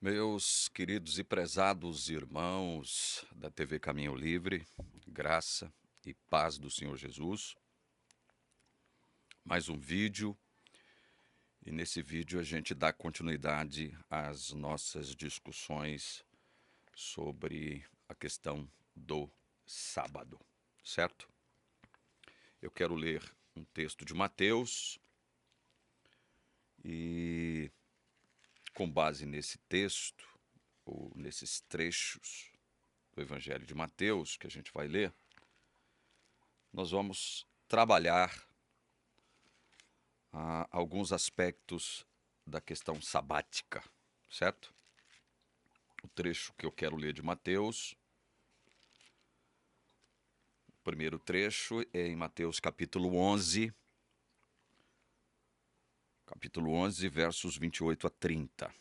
Meus queridos e prezados irmãos da TV Caminho Livre, graça e paz do Senhor Jesus. Mais um vídeo, e nesse vídeo a gente dá continuidade às nossas discussões sobre a questão do sábado, certo? Eu quero ler um texto de Mateus e, com base nesse texto, ou nesses trechos do Evangelho de Mateus que a gente vai ler, nós vamos trabalhar alguns aspectos da questão sabática, certo? O trecho que eu quero ler de Mateus, o primeiro trecho é em Mateus capítulo 11, versos 28 a 30.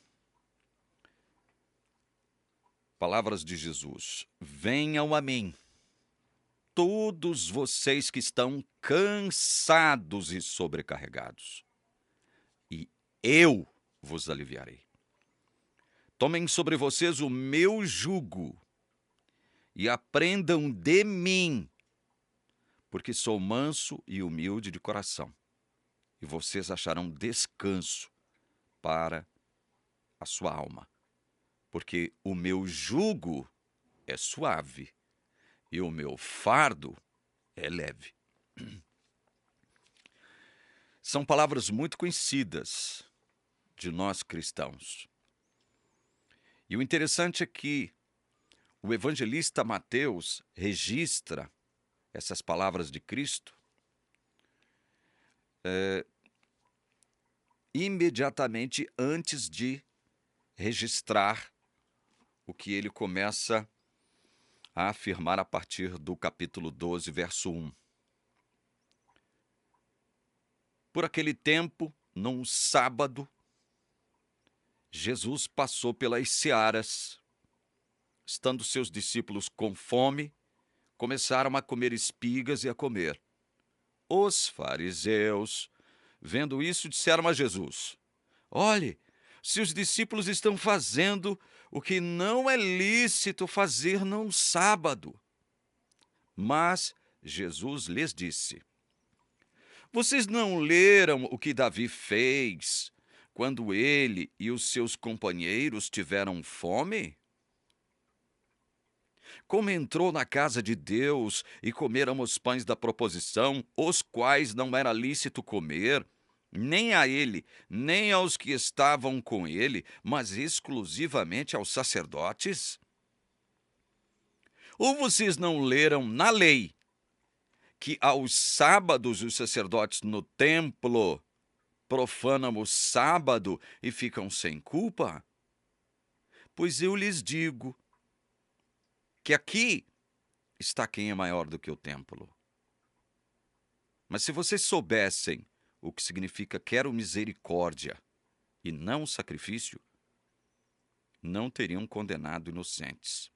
Palavras de Jesus: venham a mim, todos vocês que estão cansados e sobrecarregados, e eu vos aliviarei. Tomem sobre vocês o meu jugo e aprendam de mim, porque sou manso e humilde de coração, e vocês acharão descanso para a sua alma, porque o meu jugo é suave e o meu fardo é leve. São palavras muito conhecidas de nós cristãos. E o interessante é que o evangelista Mateus registra essas palavras de Cristo imediatamente antes de registrar o que ele começa a afirmar a partir do capítulo 12, verso 1. Por aquele tempo, num sábado, Jesus passou pelas searas. Estando seus discípulos com fome, começaram a comer espigas e a comer. Os fariseus, vendo isso, disseram a Jesus: olhe, seus discípulos estão fazendo o que não é lícito fazer num sábado. Mas Jesus lhes disse: vocês não leram o que Davi fez quando ele e os seus companheiros tiveram fome? Como entrou na casa de Deus e comeram os pães da proposição, os quais não era lícito comer, nem a ele, nem aos que estavam com ele, mas exclusivamente aos sacerdotes? Ou vocês não leram na lei que aos sábados os sacerdotes no templo profanam o sábado e ficam sem culpa? Pois eu lhes digo que aqui está quem é maior do que o templo. Mas se vocês soubessem o que significa quero misericórdia e não sacrifício, não teriam condenado inocentes,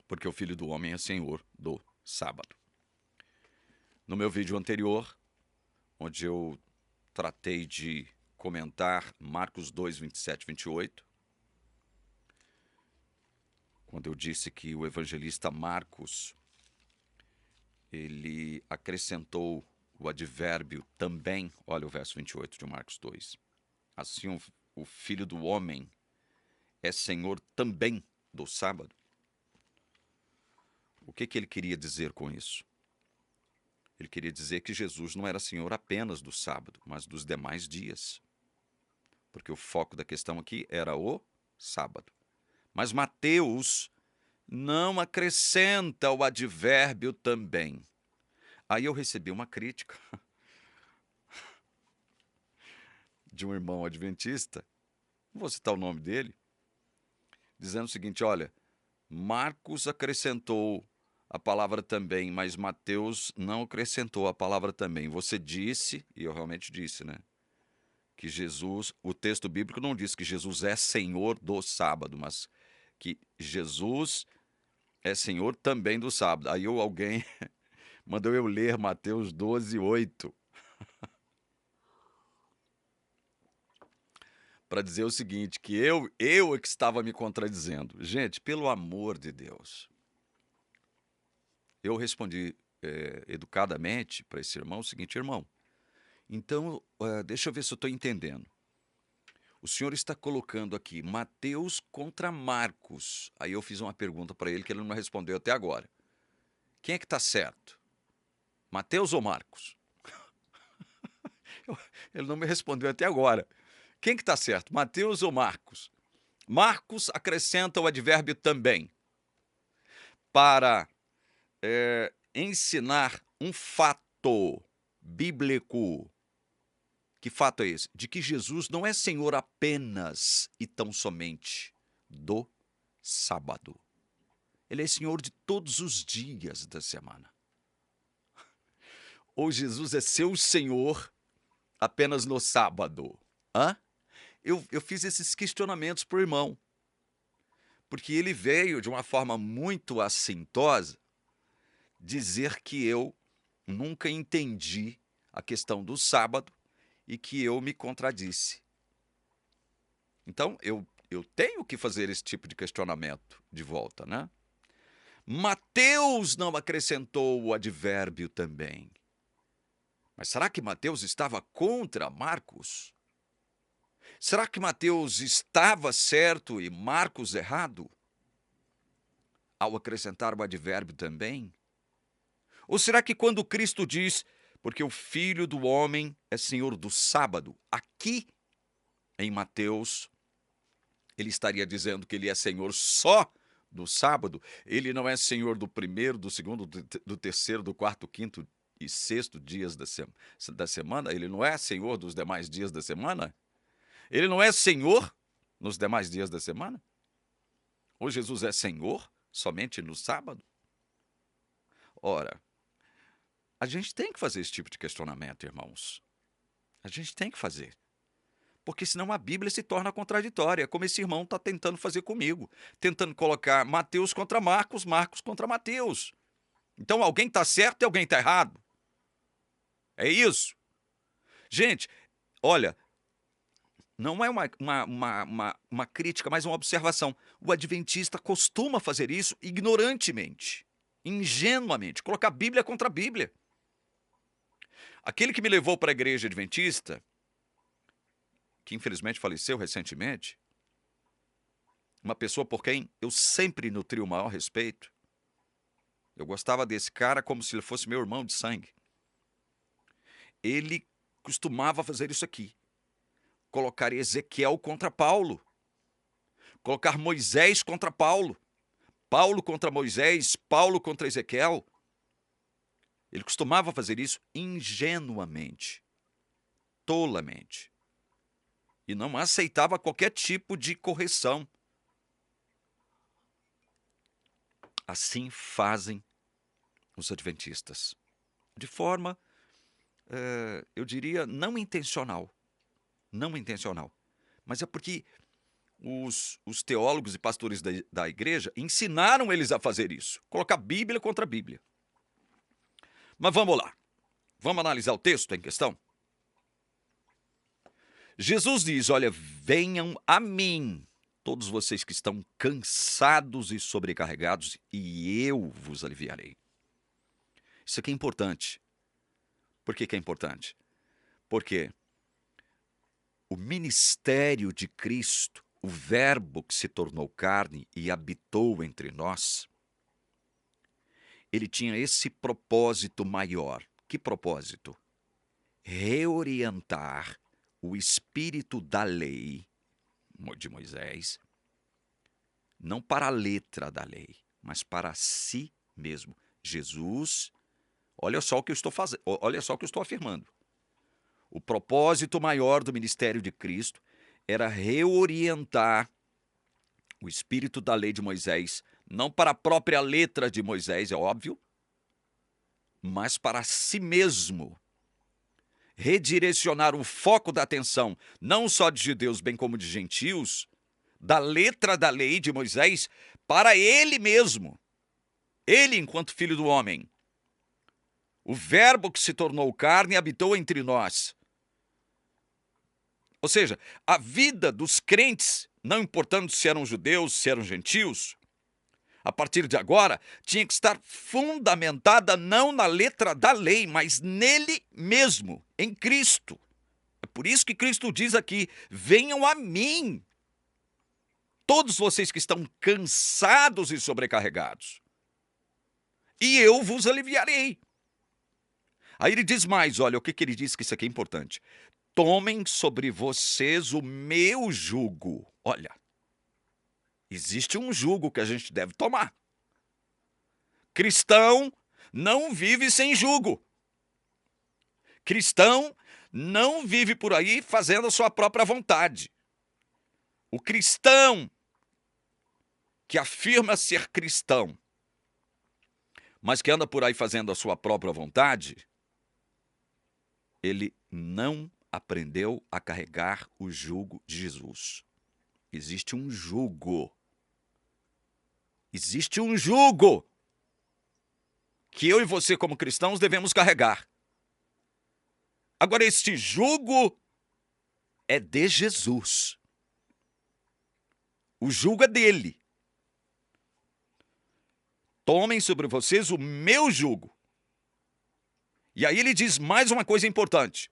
porque o Filho do Homem é Senhor do sábado. No meu vídeo anterior, onde eu tratei de comentar Marcos 2, 27 e 28, quando eu disse que o evangelista Marcos, ele acrescentou o advérbio também, olha o verso 28 de Marcos 2. Assim o Filho do Homem é Senhor também do sábado. O que ele queria dizer com isso? Ele queria dizer que Jesus não era Senhor apenas do sábado, mas dos demais dias. Porque o foco da questão aqui era o sábado. Mas Mateus não acrescenta o advérbio também. Aí eu recebi uma crítica de um irmão adventista, não vou citar o nome dele, dizendo o seguinte: olha, Marcos acrescentou a palavra também, mas Mateus não acrescentou a palavra também. Você disse, e eu realmente disse, né, que Jesus, o texto bíblico não diz que Jesus é Senhor do sábado, mas que Jesus é Senhor também do sábado. Aí alguém mandou eu ler Mateus 12, 8. para dizer o seguinte, que eu é que estava me contradizendo. Gente, pelo amor de Deus. Eu respondi educadamente para esse irmão o seguinte: irmão, então deixa eu ver se eu estou entendendo. O senhor está colocando aqui Mateus contra Marcos. Aí eu fiz uma pergunta para ele que ele não respondeu até agora. Quem é que está certo? Mateus ou Marcos? Ele não me respondeu até agora. Quem que está certo? Mateus ou Marcos? Marcos acrescenta o advérbio também para ensinar um fato bíblico. Que fato é esse? De que Jesus não é Senhor apenas e tão somente do sábado. Ele é Senhor de todos os dias da semana. Ou Jesus é seu Senhor apenas no sábado? Hã? Eu fiz esses questionamentos para o irmão, porque ele veio de uma forma muito assintosa dizer que eu nunca entendi a questão do sábado e que eu me contradisse. Então, eu tenho que fazer esse tipo de questionamento de volta, né? Mateus não acrescentou o advérbio também. Mas será que Mateus estava contra Marcos? Será que Mateus estava certo e Marcos errado? Ao acrescentar o advérbio também? Ou será que quando Cristo diz, porque o Filho do Homem é Senhor do sábado, aqui em Mateus, ele estaria dizendo que ele é Senhor só do sábado? Ele não é Senhor do primeiro, do segundo, do terceiro, do quarto, quinto e sexto dias da semana? Ele não é Senhor dos demais dias da semana? Ele não é Senhor nos demais dias da semana? Ou Jesus é Senhor somente no sábado? Ora, a gente tem que fazer esse tipo de questionamento, irmãos. A gente tem que fazer. Porque senão a Bíblia se torna contraditória, como esse irmão está tentando fazer comigo. Tentando colocar Mateus contra Marcos, Marcos contra Mateus. Então alguém está certo e alguém está errado. É isso. Gente, olha, não é uma crítica, mas uma observação. O adventista costuma fazer isso ignorantemente, ingenuamente, colocar Bíblia contra a Bíblia. Aquele que me levou para a igreja adventista, que infelizmente faleceu recentemente, uma pessoa por quem eu sempre nutri o maior respeito. Eu gostava desse cara como se ele fosse meu irmão de sangue. Ele costumava fazer isso aqui. Colocar Ezequiel contra Paulo. Colocar Moisés contra Paulo. Paulo contra Moisés, Paulo contra Ezequiel. Ele costumava fazer isso ingenuamente, tolamente. E não aceitava qualquer tipo de correção. Assim fazem os adventistas. De forma, eu diria, não intencional. Não intencional. Mas é porque os teólogos e pastores da igreja ensinaram eles a fazer isso. Colocar Bíblia contra Bíblia. Mas vamos lá. Vamos analisar o texto em questão? Jesus diz, olha, venham a mim, todos vocês que estão cansados e sobrecarregados, e eu vos aliviarei. Isso aqui é importante. Por que é importante? Porque o ministério de Cristo, o Verbo que se tornou carne e habitou entre nós, ele tinha esse propósito maior. Que propósito? Reorientar o espírito da lei de Moisés, não para a letra da lei, mas para si mesmo. Jesus, olha só o que eu estou fazendo, olha só o que eu estou afirmando. O propósito maior do ministério de Cristo era reorientar o espírito da lei de Moisés, não para a própria letra de Moisés, é óbvio, mas para si mesmo. Redirecionar o foco da atenção, não só de judeus, bem como de gentios, da letra da lei de Moisés, para ele mesmo. Ele, enquanto filho do homem. O Verbo que se tornou carne e habitou entre nós. Ou seja, a vida dos crentes, não importando se eram judeus, se eram gentios, a partir de agora, tinha que estar fundamentada não na letra da lei, mas nele mesmo, em Cristo. É por isso que Cristo diz aqui: venham a mim, todos vocês que estão cansados e sobrecarregados, e eu vos aliviarei. Aí ele diz mais, olha, o que ele diz, que isso aqui é importante. Tomem sobre vocês o meu jugo. Olha, existe um jugo que a gente deve tomar. Cristão não vive sem jugo. Cristão não vive por aí fazendo a sua própria vontade. O cristão que afirma ser cristão, mas que anda por aí fazendo a sua própria vontade, ele não aprendeu a carregar o jugo de Jesus. Existe um jugo. Existe um jugo que eu e você, como cristãos, devemos carregar. Agora, este jugo é de Jesus. O jugo é dele. Tomem sobre vocês o meu jugo. E aí ele diz mais uma coisa importante.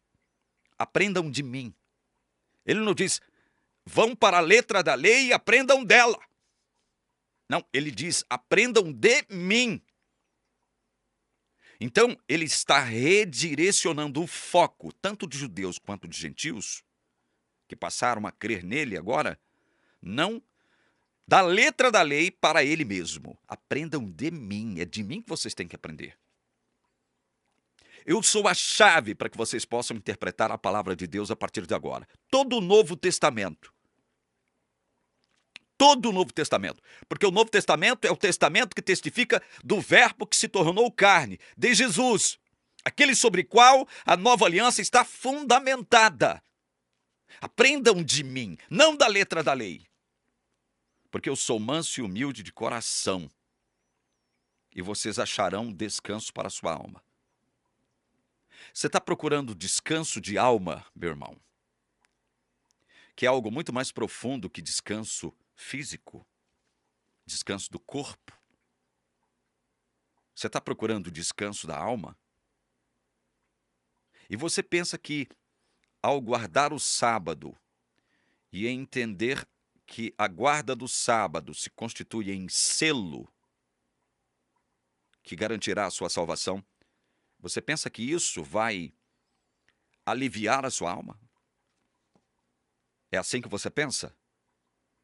Aprendam de mim. Ele não diz, vão para a letra da lei e aprendam dela. Não, ele diz, aprendam de mim. Então, ele está redirecionando o foco, tanto de judeus quanto de gentios, que passaram a crer nele agora, não da letra da lei para ele mesmo. Aprendam de mim, é de mim que vocês têm que aprender. Eu sou a chave para que vocês possam interpretar a palavra de Deus a partir de agora. Todo o Novo Testamento. Todo o Novo Testamento. Porque o Novo Testamento é o testamento que testifica do verbo que se tornou carne, de Jesus. Aquele sobre o qual a nova aliança está fundamentada. Aprendam de mim, não da letra da lei. Porque eu sou manso e humilde de coração. E vocês acharão descanso para a sua alma. Você está procurando descanso de alma, meu irmão? Que é algo muito mais profundo que descanso físico, descanso do corpo. Você está procurando descanso da alma? E você pensa que, ao guardar o sábado e entender que a guarda do sábado se constitui em selo que garantirá a sua salvação, você pensa que isso vai aliviar a sua alma? É assim que você pensa?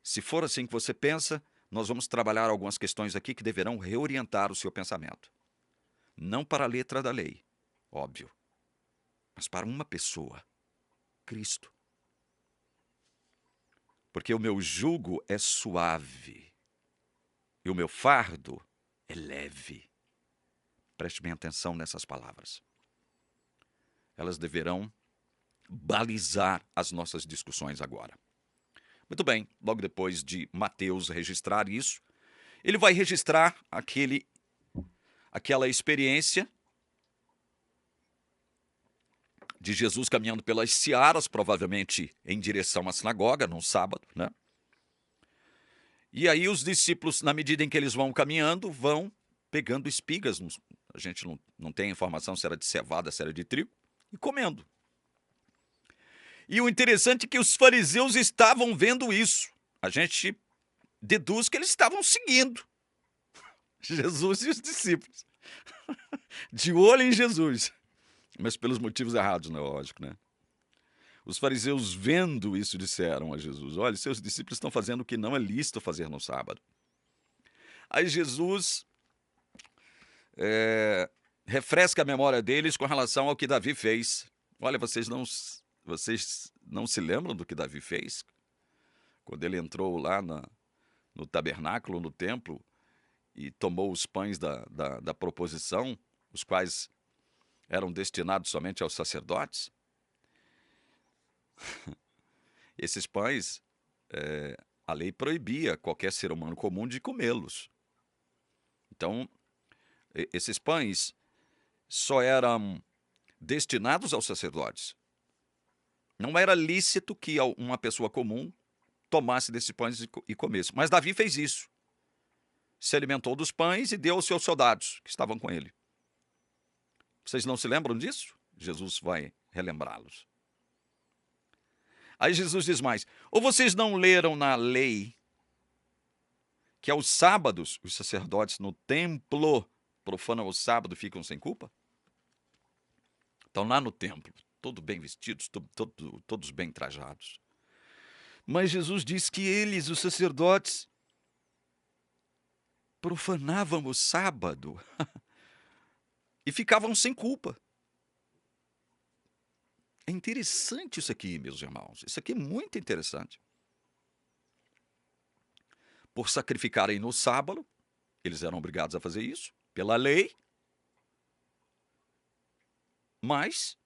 Se for assim que você pensa, nós vamos trabalhar algumas questões aqui que deverão reorientar o seu pensamento. Não para a letra da lei, óbvio, mas para uma pessoa, Cristo. Porque o meu jugo é suave e o meu fardo é leve. Preste bem atenção nessas palavras. Elas deverão balizar as nossas discussões agora. Muito bem, logo depois de Mateus registrar isso, ele vai registrar aquela experiência de Jesus caminhando pelas searas, provavelmente em direção à sinagoga, num sábado, né? E aí os discípulos, na medida em que eles vão caminhando, vão pegando espigas, a gente não tem informação se era de cevada, se era de trigo, e comendo. E o interessante é que os fariseus estavam vendo isso. A gente deduz que eles estavam seguindo Jesus e os discípulos. De olho em Jesus. Mas pelos motivos errados, né? Lógico, né? Os fariseus, vendo isso, disseram a Jesus: olha, seus discípulos estão fazendo o que não é lícito fazer no sábado. Aí Jesus refresca a memória deles com relação ao que Davi fez. Olha, vocês não se lembram do que Davi fez? Quando ele entrou lá no tabernáculo, no templo, e tomou os pães da proposição, os quais eram destinados somente aos sacerdotes. Esses pães, a lei proibia qualquer ser humano comum de comê-los. Então, esses pães só eram destinados aos sacerdotes. Não era lícito que uma pessoa comum tomasse desses pães e comesse. Mas Davi fez isso. Se alimentou dos pães e deu aos seus soldados que estavam com ele. Vocês não se lembram disso? Jesus vai relembrá-los. Aí Jesus diz mais: ou vocês não leram na lei que aos sábados os sacerdotes no templo profanam o sábado e ficam sem culpa? Estão lá no templo, todos bem vestidos, todos bem trajados. Mas Jesus diz que eles, os sacerdotes, profanavam o sábado e ficavam sem culpa. É interessante isso aqui, meus irmãos. Isso aqui é muito interessante. Por sacrificarem no sábado, eles eram obrigados a fazer isso, pela lei. Mas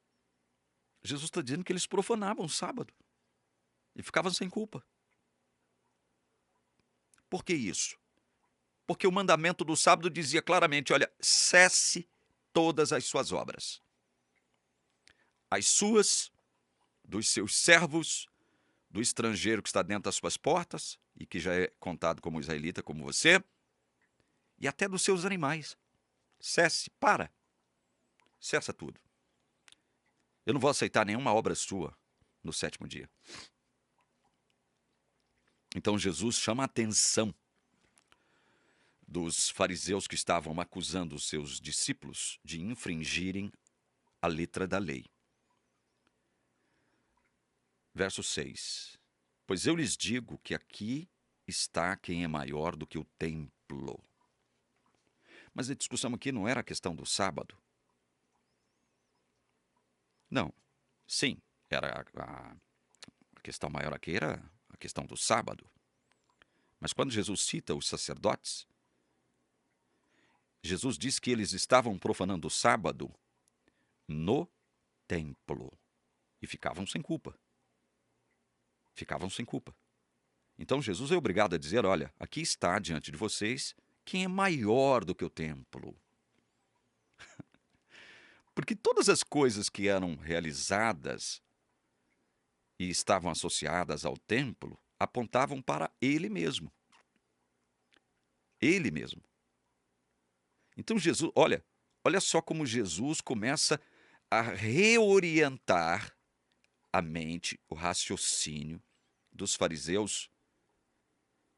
Jesus está dizendo que eles profanavam o sábado e ficavam sem culpa. Por que isso? Porque o mandamento do sábado dizia claramente: olha, cesse todas as suas obras. As suas, dos seus servos, do estrangeiro que está dentro das suas portas e que já é contado como israelita, como você, e até dos seus animais. Cesse, para. Cessa tudo. Eu não vou aceitar nenhuma obra sua no sétimo dia. Então Jesus chama a atenção dos fariseus que estavam acusando os seus discípulos de infringirem a letra da lei. Verso 6. Pois eu lhes digo que aqui está quem é maior do que o templo. Mas a discussão aqui não era a questão do sábado. Não. Sim, era a questão maior aqui era a questão do sábado. Mas quando Jesus cita os sacerdotes, Jesus diz que eles estavam profanando o sábado no templo e ficavam sem culpa. Ficavam sem culpa. Então Jesus é obrigado a dizer: olha, aqui está diante de vocês quem é maior do que o templo. Porque todas as coisas que eram realizadas e estavam associadas ao templo apontavam para ele mesmo. Ele mesmo. Então Jesus, olha só como Jesus começa a reorientar a mente, o raciocínio dos fariseus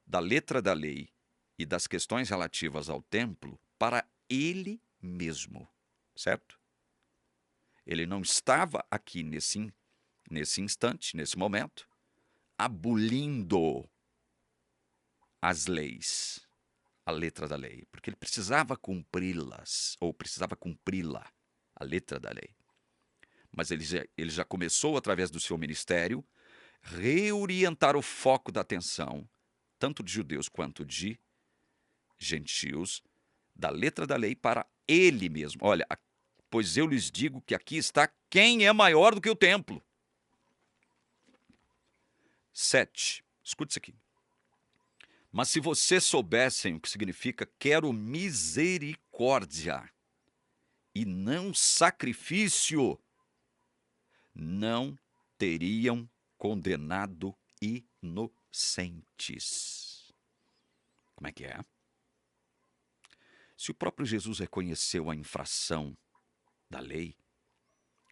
da letra da lei e das questões relativas ao templo para ele mesmo, certo? Ele não estava aqui nesse instante, nesse momento, abolindo as leis, a letra da lei, porque ele precisava cumpri-las, ou precisava cumpri-la, a letra da lei. Mas ele já começou, através do seu ministério, reorientar o foco da atenção, tanto de judeus quanto de gentios, da letra da lei para ele mesmo. Olha, pois eu lhes digo que aqui está quem é maior do que o templo. 7. Escute isso aqui. Mas se vocês soubessem o que significa quero misericórdia e não sacrifício, não teriam condenado inocentes. Como é que é? Se o próprio Jesus reconheceu a infração da lei,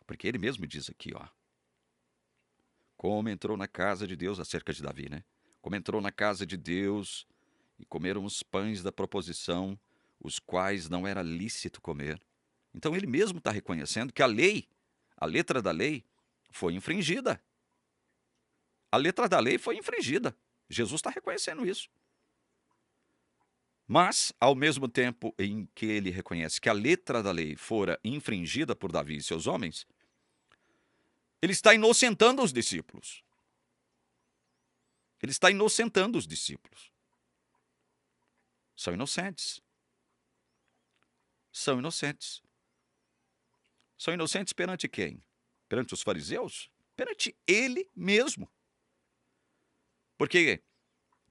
porque ele mesmo diz aqui, ó, como entrou na casa de Deus, acerca de Davi, né? Como entrou na casa de Deus e comeram os pães da proposição, os quais não era lícito comer. Então ele mesmo está reconhecendo que a lei, a letra da lei, foi infringida. A letra da lei foi infringida. Jesus está reconhecendo isso. Mas, ao mesmo tempo em que ele reconhece que a letra da lei fora infringida por Davi e seus homens, ele está inocentando os discípulos. Ele está inocentando os discípulos. São inocentes. São inocentes. São inocentes perante quem? Perante os fariseus? Perante ele mesmo. Porque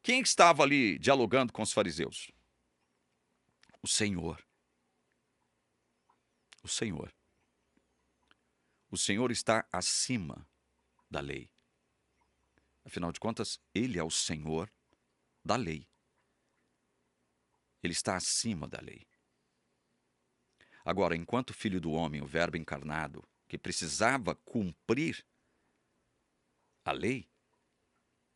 quem estava ali dialogando com os fariseus? O Senhor. O Senhor. O Senhor está acima da lei. Afinal de contas, ele é o Senhor da lei. Ele está acima da lei. Agora, enquanto Filho do Homem, o Verbo encarnado, que precisava cumprir a lei,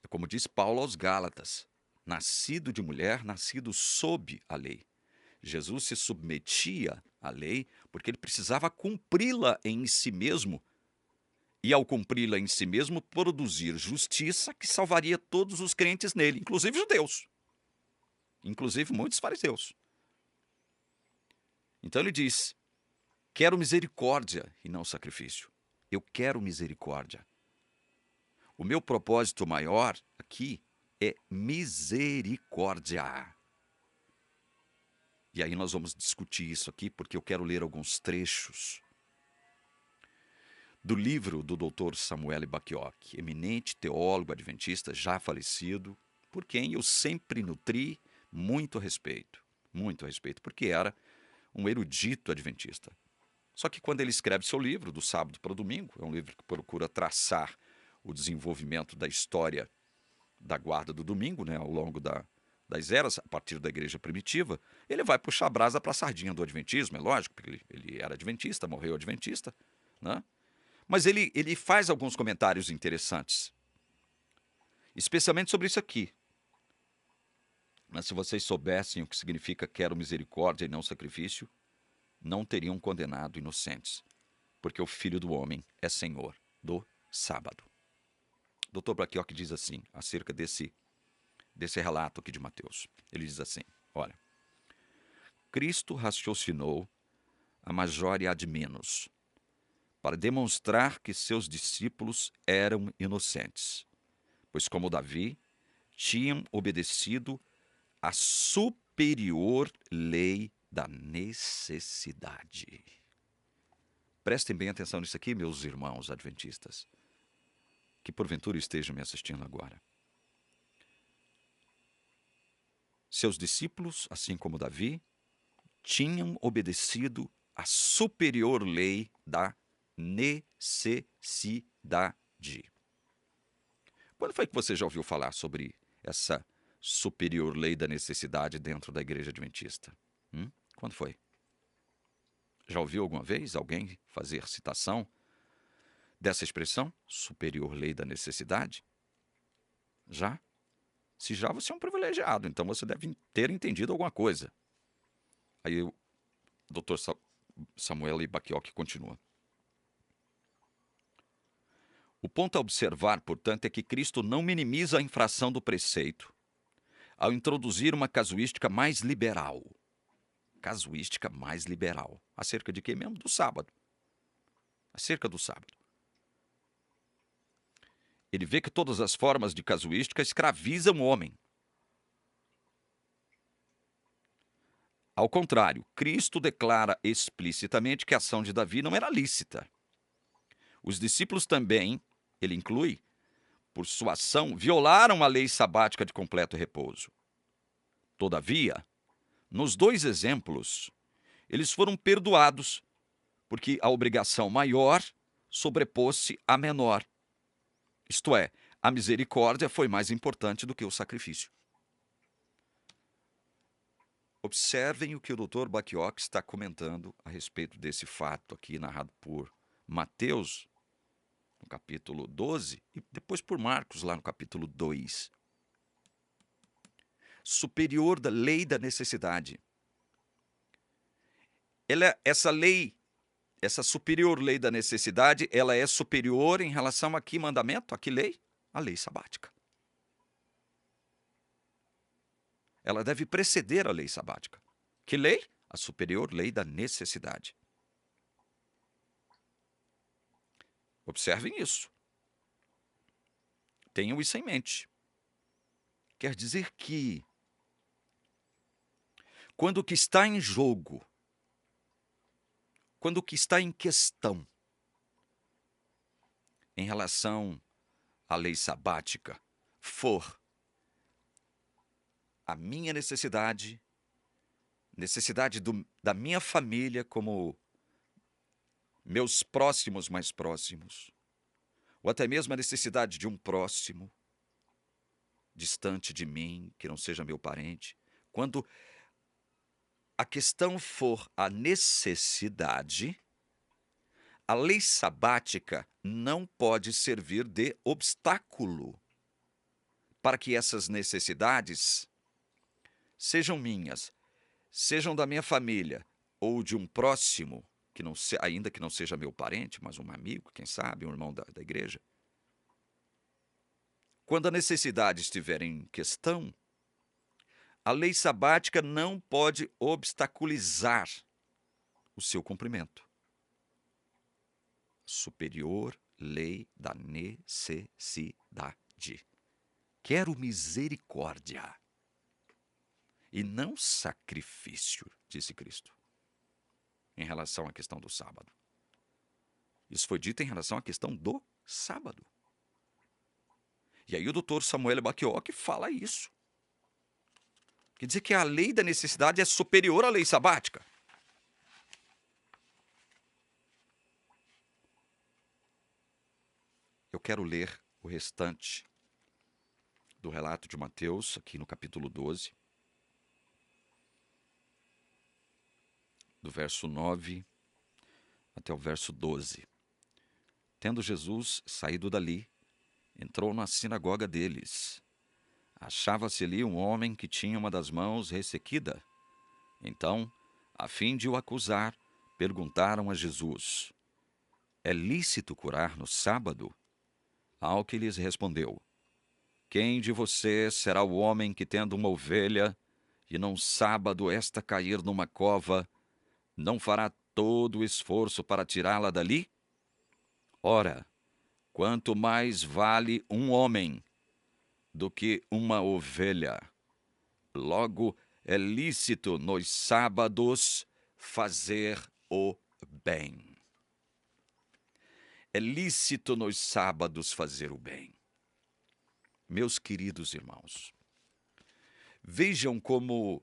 é como diz Paulo aos Gálatas, nascido de mulher, nascido sob a lei. Jesus se submetia à lei porque ele precisava cumpri-la em si mesmo, e ao cumpri-la em si mesmo, produzir justiça que salvaria todos os crentes nele, inclusive judeus, inclusive muitos fariseus. Então ele diz: quero misericórdia e não sacrifício. Eu quero misericórdia. O meu propósito maior aqui é misericórdia. E aí nós vamos discutir isso aqui, porque eu quero ler alguns trechos do livro do Dr. Samuel Bacchiocchi, eminente teólogo adventista já falecido, por quem eu sempre nutri muito respeito, porque era um erudito adventista. Só que quando ele escreve seu livro, do sábado para o domingo, é um livro que procura traçar o desenvolvimento da história da guarda do domingo, né, ao longo das eras, a partir da igreja primitiva, ele vai puxar a brasa para a sardinha do adventismo, é lógico, porque ele era adventista, morreu adventista, né? Mas ele faz alguns comentários interessantes, especialmente sobre isso aqui. Mas se vocês soubessem o que significa quero misericórdia e não sacrifício, não teriam condenado inocentes, porque o Filho do Homem é Senhor do sábado. Dr. Bacchiocchi diz assim, acerca desse relato aqui de Mateus. Ele diz assim, olha, Cristo raciocinou a major e ad menos, para demonstrar que seus discípulos eram inocentes, pois como Davi, tinham obedecido à superior lei da necessidade. Prestem bem atenção nisso aqui, meus irmãos adventistas, que porventura estejam me assistindo agora. Seus discípulos, assim como Davi, tinham obedecido à superior lei da necessidade. Quando foi que você já ouviu falar sobre essa superior lei da necessidade dentro da igreja adventista? Quando foi? Já ouviu alguma vez alguém fazer citação dessa expressão? Superior lei da necessidade? Já? Se já, você é um privilegiado, então você deve ter entendido alguma coisa. Aí o Dr. Samuel Bacchiocchi continua. O ponto a observar, portanto, é que Cristo não minimiza a infração do preceito ao introduzir uma casuística mais liberal. Casuística mais liberal. Acerca de quê mesmo? Do sábado. Acerca do sábado. Ele vê que todas as formas de casuística escravizam o homem. Ao contrário, Cristo declara explicitamente que a ação de Davi não era lícita. Os discípulos também, ele inclui, por sua ação, violaram a lei sabática de completo repouso. Todavia, nos dois exemplos, eles foram perdoados, porque a obrigação maior sobrepôs-se à menor. Isto é, a misericórdia foi mais importante do que o sacrifício. Observem o que o Dr. Bacchiocchi está comentando a respeito desse fato aqui, narrado por Mateus, no capítulo 12, e depois por Marcos, lá no capítulo 2. Superior da lei da necessidade. Essa lei, essa superior lei da necessidade, ela é superior em relação a que mandamento? A que lei? A lei sabática. Ela deve preceder a lei sabática. Que lei? A superior lei da necessidade. Observem isso. Tenham isso em mente. Quer dizer que, quando o que está em jogo, quando o que está em questão em relação à lei sabática for a minha necessidade da minha família como meus próximos mais próximos, ou até mesmo a necessidade de um próximo, distante de mim, que não seja meu parente. Quando a questão for a necessidade, a lei sabática não pode servir de obstáculo para que essas necessidades sejam minhas, sejam da minha família ou de um próximo, que não ainda que não seja meu parente, mas um amigo, quem sabe, um irmão da igreja. Quando a necessidade estiver em questão, a lei sabática não pode obstaculizar o seu cumprimento. Superior lei da necessidade. Quero misericórdia e não sacrifício, disse Cristo, em relação à questão do sábado. Isso foi dito em relação à questão do sábado. E aí o doutor Samuel Bacchiocchi fala isso. Quer dizer que a lei da necessidade é superior à lei sabática. Eu quero ler o restante do relato de Mateus, aqui no capítulo 12, do verso 9 até o verso 12. Tendo Jesus saído dali, entrou na sinagoga deles. Achava-se ali um homem que tinha uma das mãos ressequida. Então, a fim de o acusar, perguntaram a Jesus: é lícito curar no sábado? Ao que lhes respondeu: quem de vocês será o homem que, tendo uma ovelha, e num sábado esta cair numa cova, não fará todo o esforço para tirá-la dali? Ora, quanto mais vale um homem do que uma ovelha. Logo, é lícito nos sábados fazer o bem. É lícito nos sábados fazer o bem. Meus queridos irmãos, vejam como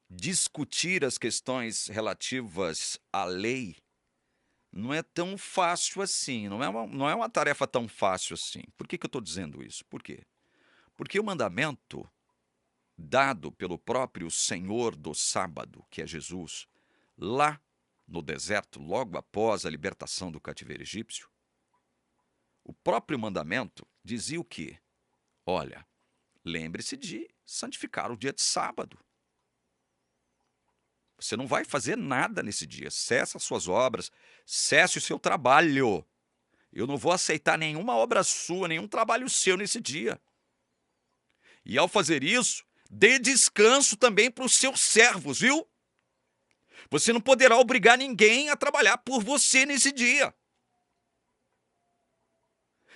discutir as questões relativas à lei não é tão fácil assim, não é uma tarefa tão fácil assim. Por que eu estou dizendo isso? Por quê? Porque o mandamento dado pelo próprio Senhor do sábado, que é Jesus, lá no deserto, logo após a libertação do cativeiro egípcio, o próprio mandamento dizia o quê? Olha, lembre-se de santificar o dia de sábado. Você não vai fazer nada nesse dia. Cesse as suas obras, cesse o seu trabalho. Eu não vou aceitar nenhuma obra sua, nenhum trabalho seu nesse dia. E ao fazer isso, dê descanso também para os seus servos, viu? Você não poderá obrigar ninguém a trabalhar por você nesse dia.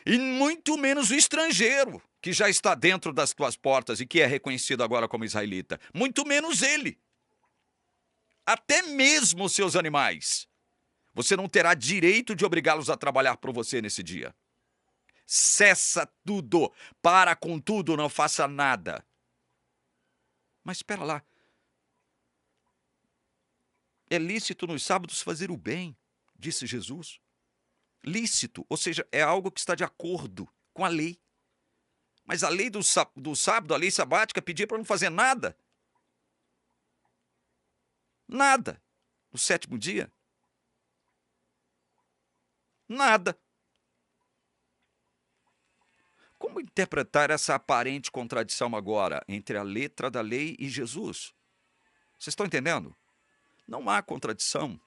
E muito menos o estrangeiro, que já está dentro das tuas portas e que é reconhecido agora como israelita. Muito menos ele. Até mesmo os seus animais. Você não terá direito de obrigá-los a trabalhar por você nesse dia. Cessa tudo. Para com tudo, não faça nada. Mas espera lá. É lícito nos sábados fazer o bem, disse Jesus. Lícito, ou seja, é algo que está de acordo com a lei. Mas a lei do sábado, a lei sabática, pedia para não fazer nada. Nada. No sétimo dia. Nada. Como interpretar essa aparente contradição agora entre a letra da lei e Jesus? Vocês estão entendendo? Não há contradição.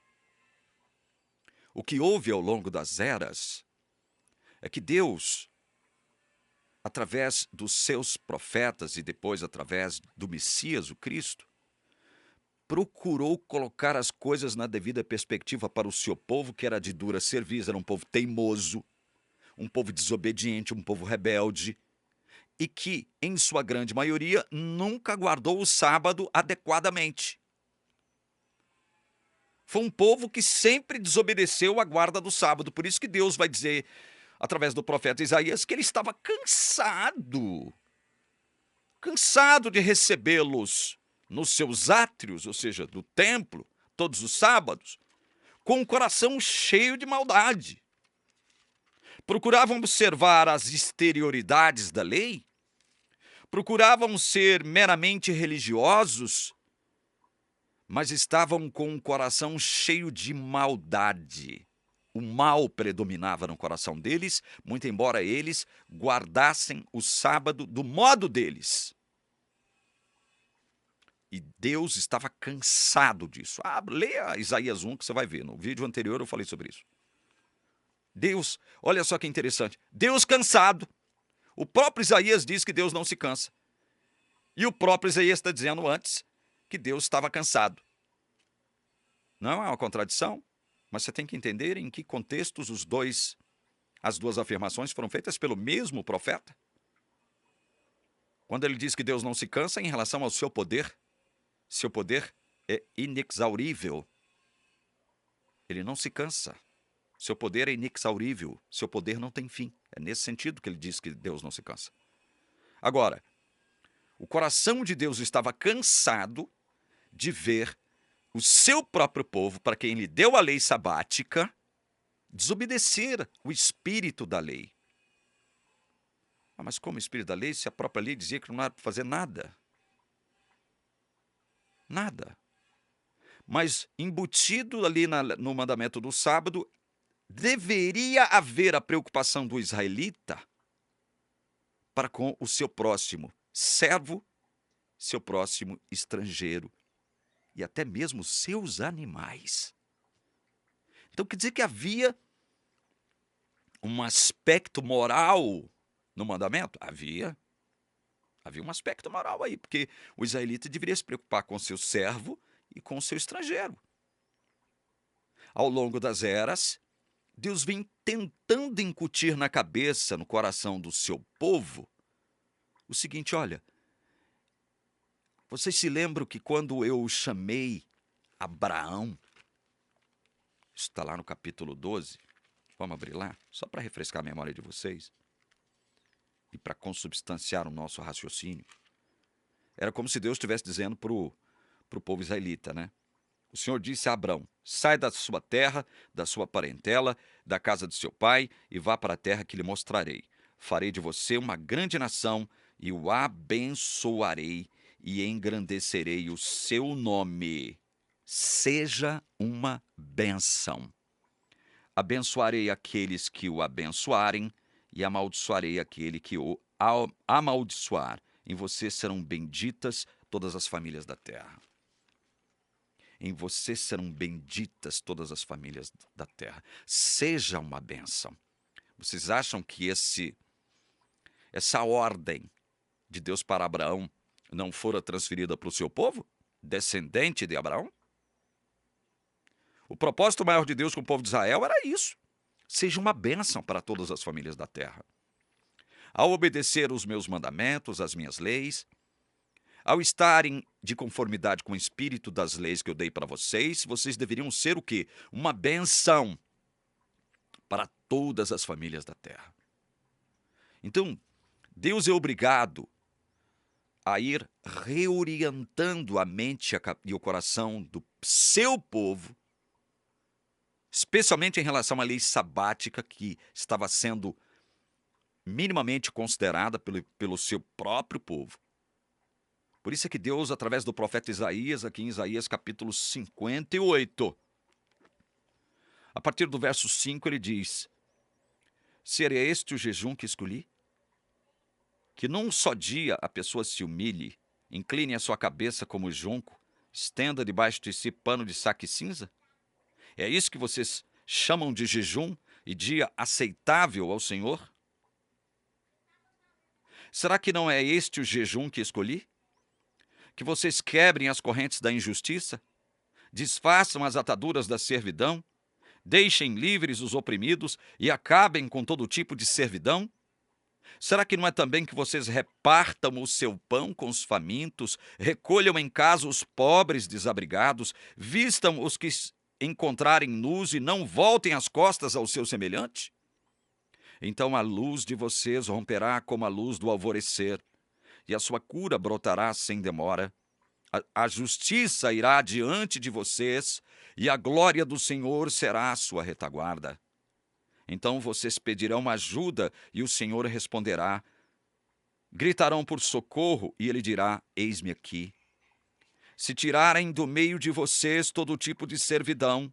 O que houve ao longo das eras é que Deus, através dos seus profetas e depois através do Messias, o Cristo, procurou colocar as coisas na devida perspectiva para o seu povo, que era de dura cerviz, era um povo teimoso, um povo desobediente, um povo rebelde, e que, em sua grande maioria, nunca guardou o sábado adequadamente. Foi um povo que sempre desobedeceu à guarda do sábado. Por isso que Deus vai dizer, através do profeta Isaías, que ele estava cansado de recebê-los nos seus átrios, ou seja, do templo, todos os sábados, com o coração cheio de maldade. Procuravam observar as exterioridades da lei? Procuravam ser meramente religiosos, mas estavam com um coração cheio de maldade. O mal predominava no coração deles, muito embora eles guardassem o sábado do modo deles. E Deus estava cansado disso. Leia Isaías 1 que você vai ver. No vídeo anterior eu falei sobre isso. Deus, olha só que interessante. Deus cansado. O próprio Isaías diz que Deus não se cansa. E o próprio Isaías está dizendo antes que Deus estava cansado. Não é uma contradição? Mas você tem que entender em que contextos as duas afirmações foram feitas pelo mesmo profeta. Quando ele diz que Deus não se cansa em relação ao seu poder é inexaurível. Ele não se cansa. Seu poder é inexaurível. Seu poder não tem fim. É nesse sentido que ele diz que Deus não se cansa. Agora, o coração de Deus estava cansado de ver o seu próprio povo, para quem ele deu a lei sabática, desobedecer o espírito da lei. Mas como o espírito da lei, se a própria lei dizia que não era para fazer nada? Nada. Mas embutido ali no mandamento do sábado, deveria haver a preocupação do israelita para com o seu próximo servo, seu próximo estrangeiro e até mesmo seus animais. Então quer dizer que havia um aspecto moral no mandamento? Havia um aspecto moral aí, porque o israelita deveria se preocupar com seu servo e com seu estrangeiro. Ao longo das eras, Deus vem tentando incutir na cabeça, no coração do seu povo, o seguinte: olha, vocês se lembram que quando eu chamei Abraão, isso está lá no capítulo 12, vamos abrir lá, só para refrescar a memória de vocês, e para consubstanciar o nosso raciocínio. Era como se Deus estivesse dizendo para o povo israelita, né? O Senhor disse a Abrão: sai da sua terra, da sua parentela, da casa de seu pai, e vá para a terra que lhe mostrarei. Farei de você uma grande nação, e o abençoarei, e engrandecerei o seu nome. Seja uma bênção. Abençoarei aqueles que o abençoarem, e amaldiçoarei aquele que o amaldiçoar. Em você serão benditas todas as famílias da terra. Em você serão benditas todas as famílias da terra. Seja uma bênção. Vocês acham que essa ordem de Deus para Abraão não fora transferida para o seu povo, descendente de Abraão? O propósito maior de Deus com o povo de Israel era isso. Seja uma bênção para todas as famílias da terra. Ao obedecer os meus mandamentos, as minhas leis, ao estarem de conformidade com o espírito das leis que eu dei para vocês, vocês deveriam ser o quê? Uma bênção para todas as famílias da terra. Então, Deus é obrigado a ir reorientando a mente e o coração do seu povo, especialmente em relação à lei sabática que estava sendo minimamente considerada pelo seu próprio povo. Por isso é que Deus, através do profeta Isaías, aqui em Isaías capítulo 58, a partir do verso 5, ele diz: será este o jejum que escolhi? Que num só dia a pessoa se humilhe, incline a sua cabeça como junco, estenda debaixo de si pano de saco e cinza? É isso que vocês chamam de jejum e dia aceitável ao Senhor? Será que não é este o jejum que escolhi? Que vocês quebrem as correntes da injustiça, desfaçam as ataduras da servidão, deixem livres os oprimidos e acabem com todo tipo de servidão? Será que não é também que vocês repartam o seu pão com os famintos, recolham em casa os pobres desabrigados, vistam os que encontrarem nus e não voltem as costas ao seu semelhante? Então a luz de vocês romperá como a luz do alvorecer, e a sua cura brotará sem demora. A justiça irá diante de vocês, e a glória do Senhor será a sua retaguarda. Então vocês pedirão ajuda e o Senhor responderá. Gritarão por socorro e ele dirá: eis-me aqui. Se tirarem do meio de vocês todo tipo de servidão,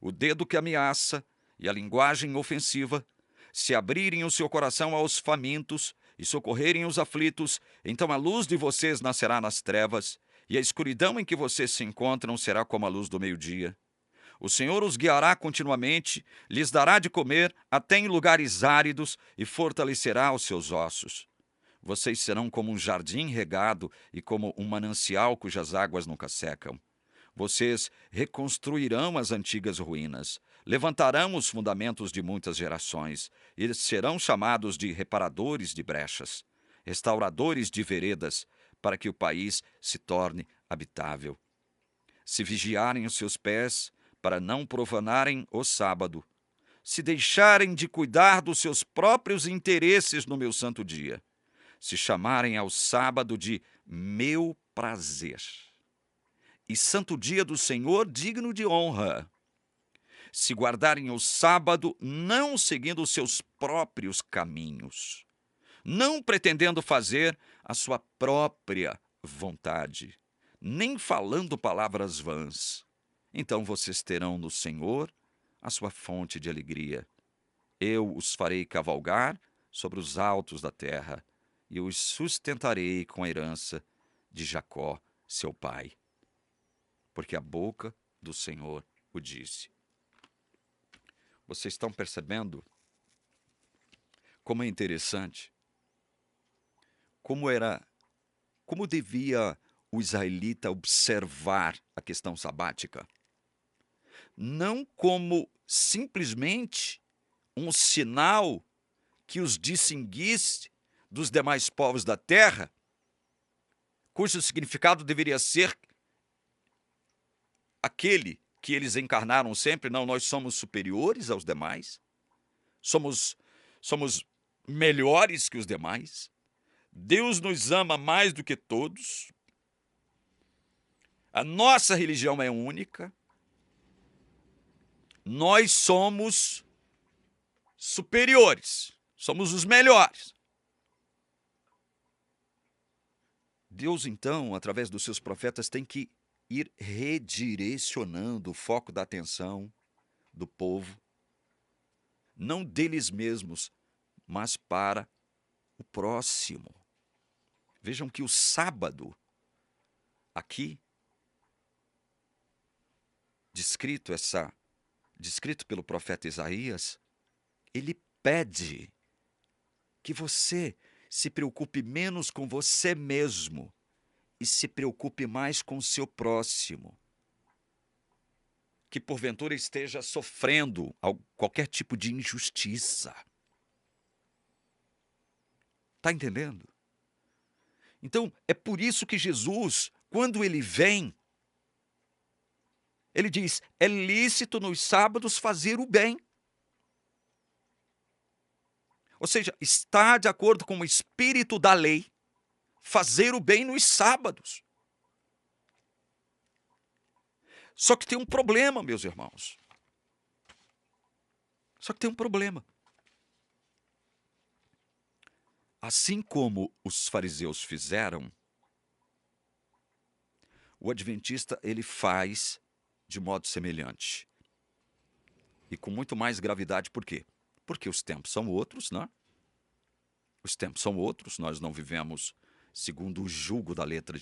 o dedo que ameaça e a linguagem ofensiva, se abrirem o seu coração aos famintos e socorrerem os aflitos, então a luz de vocês nascerá nas trevas, e a escuridão em que vocês se encontram será como a luz do meio-dia. O Senhor os guiará continuamente, lhes dará de comer até em lugares áridos e fortalecerá os seus ossos. Vocês serão como um jardim regado e como um manancial cujas águas nunca secam. Vocês reconstruirão as antigas ruínas, levantarão os fundamentos de muitas gerações, e serão chamados de reparadores de brechas, restauradores de veredas, para que o país se torne habitável. Se vigiarem os seus pés, para não profanarem o sábado, se deixarem de cuidar dos seus próprios interesses no meu santo dia, se chamarem ao sábado de meu prazer, e santo dia do Senhor digno de honra, se guardarem o sábado não seguindo os seus próprios caminhos, não pretendendo fazer a sua própria vontade, nem falando palavras vãs, então vocês terão no Senhor a sua fonte de alegria. Eu os farei cavalgar sobre os altos da terra, e os sustentarei com a herança de Jacó, seu pai. Porque a boca do Senhor o disse. Vocês estão percebendo como é interessante? Como devia o israelita observar a questão sabática? Não como simplesmente um sinal que os distinguisse dos demais povos da terra, cujo significado deveria ser aquele que eles encarnaram sempre. Não, nós somos superiores aos demais, somos melhores que os demais, Deus nos ama mais do que todos, a nossa religião é única, nós somos superiores, somos os melhores. Deus, então, através dos seus profetas, tem que ir redirecionando o foco da atenção do povo, não deles mesmos, mas para o próximo. Vejam que o sábado, aqui, descrito pelo profeta Isaías, ele pede que você se preocupe menos com você mesmo e se preocupe mais com o seu próximo, que porventura esteja sofrendo qualquer tipo de injustiça. Está entendendo? Então, é por isso que Jesus, quando ele vem, ele diz: é lícito nos sábados fazer o bem. Ou seja, está de acordo com o espírito da lei fazer o bem nos sábados. Só que tem um problema, meus irmãos. Só que tem um problema. Assim como os fariseus fizeram, o adventista ele faz de modo semelhante. E com muito mais gravidade. Por quê? Porque os tempos são outros, né? Os tempos são outros, nós não vivemos segundo o jugo da letra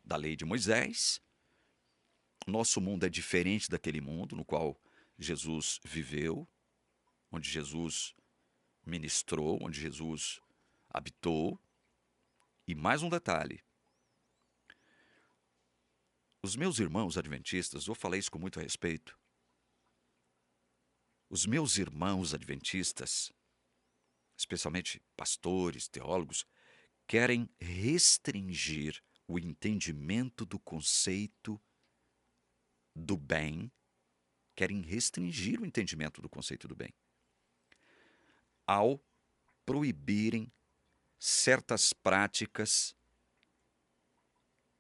da lei de Moisés. Nosso mundo é diferente daquele mundo no qual Jesus viveu, onde Jesus ministrou, onde Jesus habitou. E mais um detalhe. Os meus irmãos adventistas, eu falei isso com muito respeito, os meus irmãos adventistas, especialmente pastores, teólogos, querem restringir o entendimento do conceito do bem, querem restringir o entendimento do conceito do bem, ao proibirem certas práticas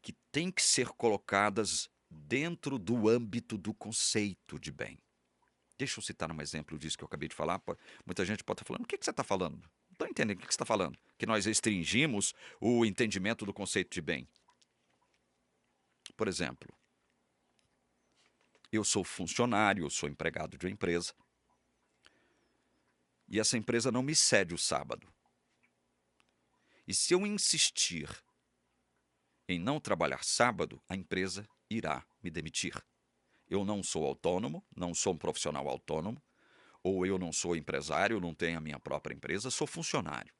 que têm que ser colocadas dentro do âmbito do conceito de bem. Deixa eu citar um exemplo disso que eu acabei de falar. Muita gente pode estar falando, o que você está falando? Não estou entendendo o que você está falando. Que nós restringimos o entendimento do conceito de bem. Por exemplo, eu sou funcionário, eu sou empregado de uma empresa, e essa empresa não me cede o sábado. E se eu insistir em não trabalhar sábado, a empresa irá me demitir. Eu não sou autônomo, não sou um profissional autônomo, ou eu não sou empresário, não tenho a minha própria empresa, sou funcionário.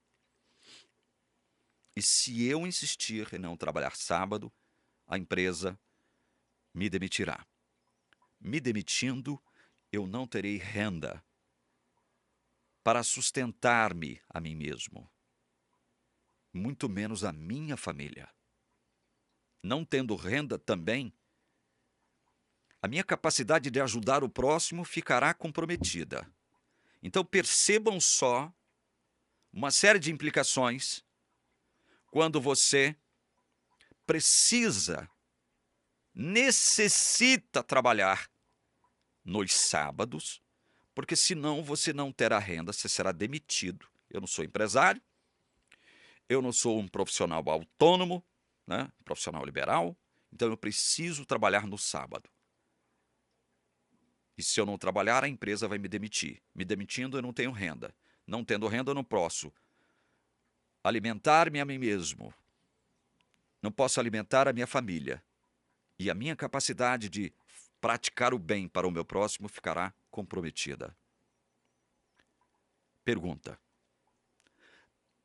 E se eu insistir em não trabalhar sábado, a empresa me demitirá. Me demitindo, eu não terei renda para sustentar-me a mim mesmo, muito menos a minha família. Não tendo renda também, a minha capacidade de ajudar o próximo ficará comprometida. Então percebam só uma série de implicações quando você necessita trabalhar nos sábados, porque senão você não terá renda, você será demitido. Eu não sou empresário, eu não sou um profissional autônomo, né, profissional liberal, então eu preciso trabalhar no sábado. E se eu não trabalhar, a empresa vai me demitir. Me demitindo, eu não tenho renda. Não tendo renda, eu não posso alimentar-me a mim mesmo. Não posso alimentar a minha família. E a minha capacidade de praticar o bem para o meu próximo ficará comprometida. Pergunta: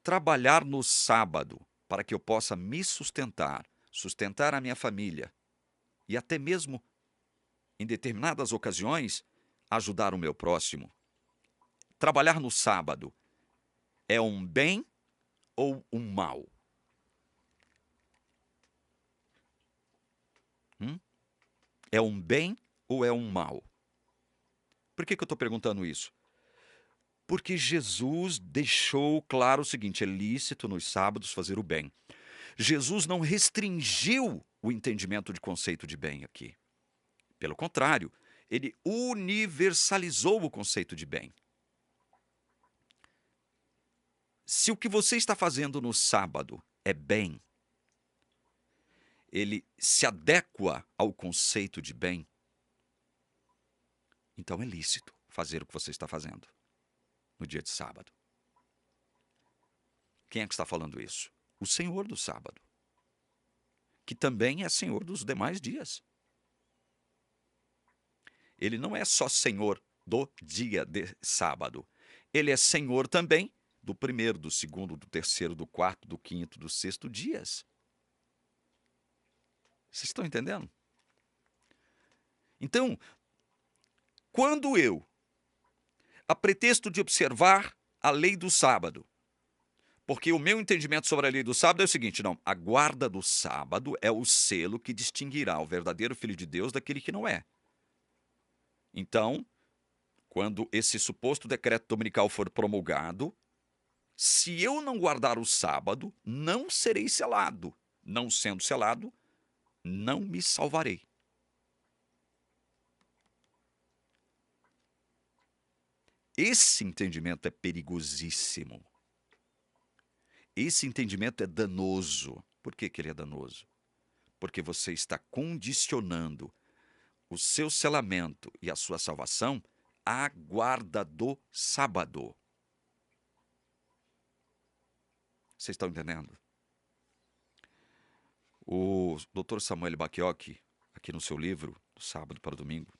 trabalhar no sábado para que eu possa me sustentar, sustentar a minha família e até mesmo, em determinadas ocasiões, ajudar o meu próximo. Trabalhar no sábado é um bem ou um mal? É um bem ou é um mal? Por que eu estou perguntando isso? Porque Jesus deixou claro o seguinte: é lícito nos sábados fazer o bem. Jesus não restringiu o entendimento de conceito de bem aqui. Pelo contrário, ele universalizou o conceito de bem. Se o que você está fazendo no sábado é bem, ele se adequa ao conceito de bem, então é lícito fazer o que você está fazendo no dia de sábado. Quem é que está falando isso? O Senhor do sábado, que também é Senhor dos demais dias. Ele não é só Senhor do dia de sábado. Ele é Senhor também do primeiro, do segundo, do terceiro, do quarto, do quinto, do sexto dias. Vocês estão entendendo? Então, quando eu, a pretexto de observar a lei do sábado, porque o meu entendimento sobre a lei do sábado é o seguinte: não, a guarda do sábado é o selo que distinguirá o verdadeiro filho de Deus daquele que não é. Então, quando esse suposto decreto dominical for promulgado, se eu não guardar o sábado, não serei selado. Não sendo selado, não me salvarei. Esse entendimento é perigosíssimo. Esse entendimento é danoso. Por que ele é danoso? Porque você está condicionando o seu selamento e a sua salvação à guarda do sábado. Vocês estão entendendo? O Dr. Samuel Bacchiocchi, aqui no seu livro, do Sábado para o Domingo,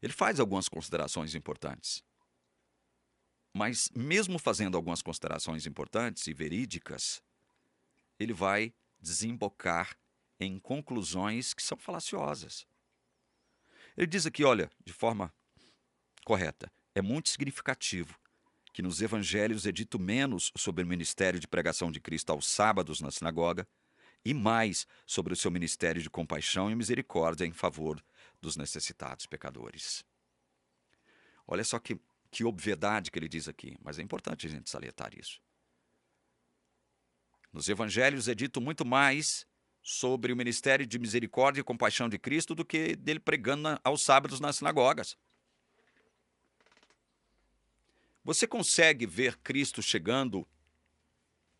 ele faz algumas considerações importantes. Mas mesmo fazendo algumas considerações importantes e verídicas, ele vai desembocar em conclusões que são falaciosas. Ele diz aqui, olha, de forma correta, é muito significativo que nos evangelhos é dito menos sobre o ministério de pregação de Cristo aos sábados na sinagoga e mais sobre o seu ministério de compaixão e misericórdia em favor dos necessitados pecadores. Olha só que obviedade que ele diz aqui, mas é importante a gente salientar isso. Nos evangelhos é dito muito mais sobre o ministério de misericórdia e compaixão de Cristo do que dele pregando aos sábados nas sinagogas. Você consegue ver Cristo chegando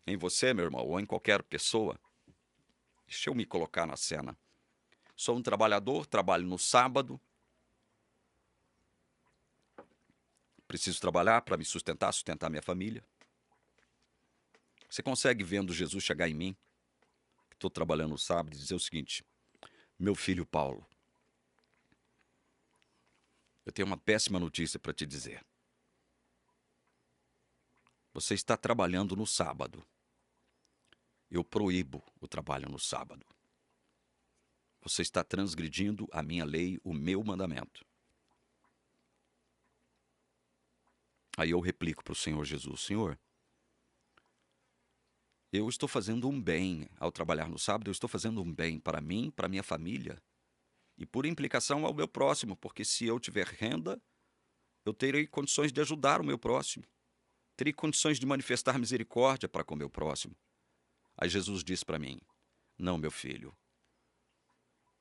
em você, meu irmão, ou em qualquer pessoa? Deixa eu me colocar na cena. Sou um trabalhador, trabalho no sábado. Preciso trabalhar para me sustentar minha família. Você consegue, vendo Jesus chegar em mim, que estou trabalhando no sábado, e dizer o seguinte: meu filho Paulo, eu tenho uma péssima notícia para te dizer. Você está trabalhando no sábado. Eu proíbo o trabalho no sábado. Você está transgredindo a minha lei, o meu mandamento. Aí eu replico para o Senhor Jesus: Senhor, eu estou fazendo um bem ao trabalhar no sábado, eu estou fazendo um bem para mim, para minha família e, por implicação, ao meu próximo, porque se eu tiver renda, eu terei condições de ajudar o meu próximo, terei condições de manifestar misericórdia para com o meu próximo. Aí Jesus diz para mim: não, meu filho,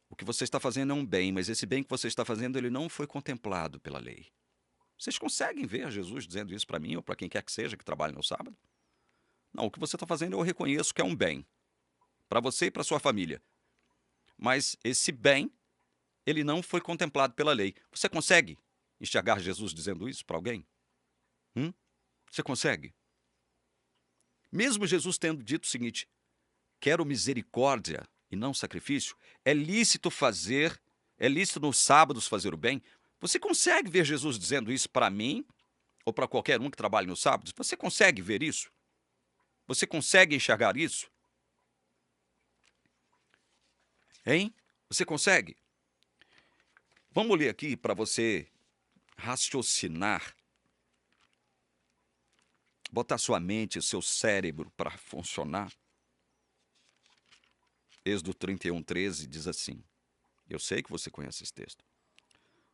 o que você está fazendo é um bem, mas esse bem que você está fazendo, ele não foi contemplado pela lei. Vocês conseguem ver Jesus dizendo isso para mim ou para quem quer que seja que trabalhe no sábado? Não, o que você está fazendo eu reconheço que é um bem, para você e para sua família. Mas esse bem, ele não foi contemplado pela lei. Você consegue enxergar Jesus dizendo isso para alguém? Você consegue? Mesmo Jesus tendo dito o seguinte: quero misericórdia e não sacrifício, é lícito nos sábados fazer o bem. Você consegue ver Jesus dizendo isso para mim ou para qualquer um que trabalhe nos sábados? Você consegue ver isso? Você consegue enxergar isso? Hein? Você consegue? Vamos ler aqui para você raciocinar, botar sua mente, seu cérebro para funcionar. Êxodo 31:13 diz assim, eu sei que você conhece esse texto: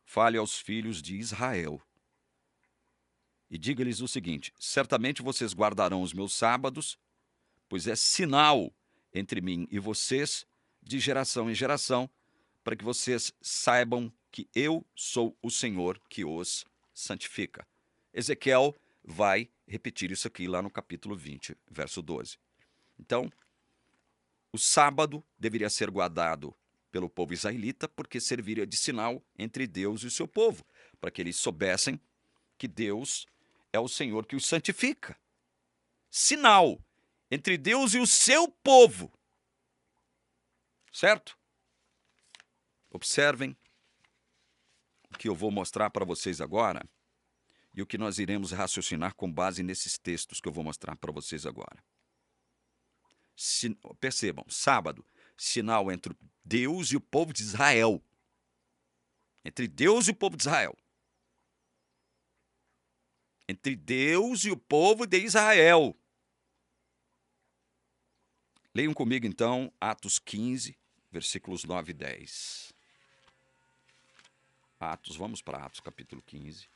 fale aos filhos de Israel e diga-lhes o seguinte: certamente vocês guardarão os meus sábados, pois é sinal entre mim e vocês de geração em geração, para que vocês saibam que eu sou o Senhor que os santifica. Ezequiel vai repetir isso aqui lá no capítulo 20, verso 12. Então, o sábado deveria ser guardado pelo povo israelita, porque serviria de sinal entre Deus e o seu povo, para que eles soubessem que Deus é o Senhor que os santifica. Sinal entre Deus e o seu povo. Certo? Observem o que eu vou mostrar para vocês agora e o que nós iremos raciocinar com base nesses textos que eu vou mostrar para vocês agora. Percebam, sábado, sinal entre Deus e o povo de Israel. Entre Deus e o povo de Israel. Entre Deus e o povo de Israel. Leiam comigo então Atos 15, versículos 9 e 10. Vamos para Atos capítulo 15.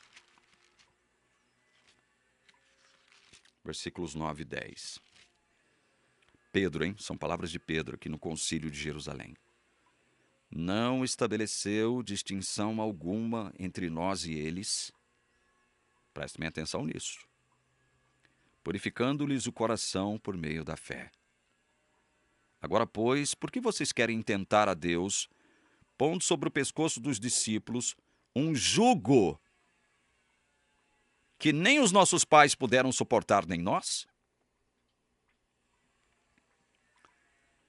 Versículos 9 e 10. Pedro, hein? São palavras de Pedro aqui no Concílio de Jerusalém. Não estabeleceu distinção alguma entre nós e eles. Prestem atenção nisso. Purificando-lhes o coração por meio da fé. Agora, pois, por que vocês querem tentar a Deus, pondo sobre o pescoço dos discípulos um jugo que nem os nossos pais puderam suportar, nem nós?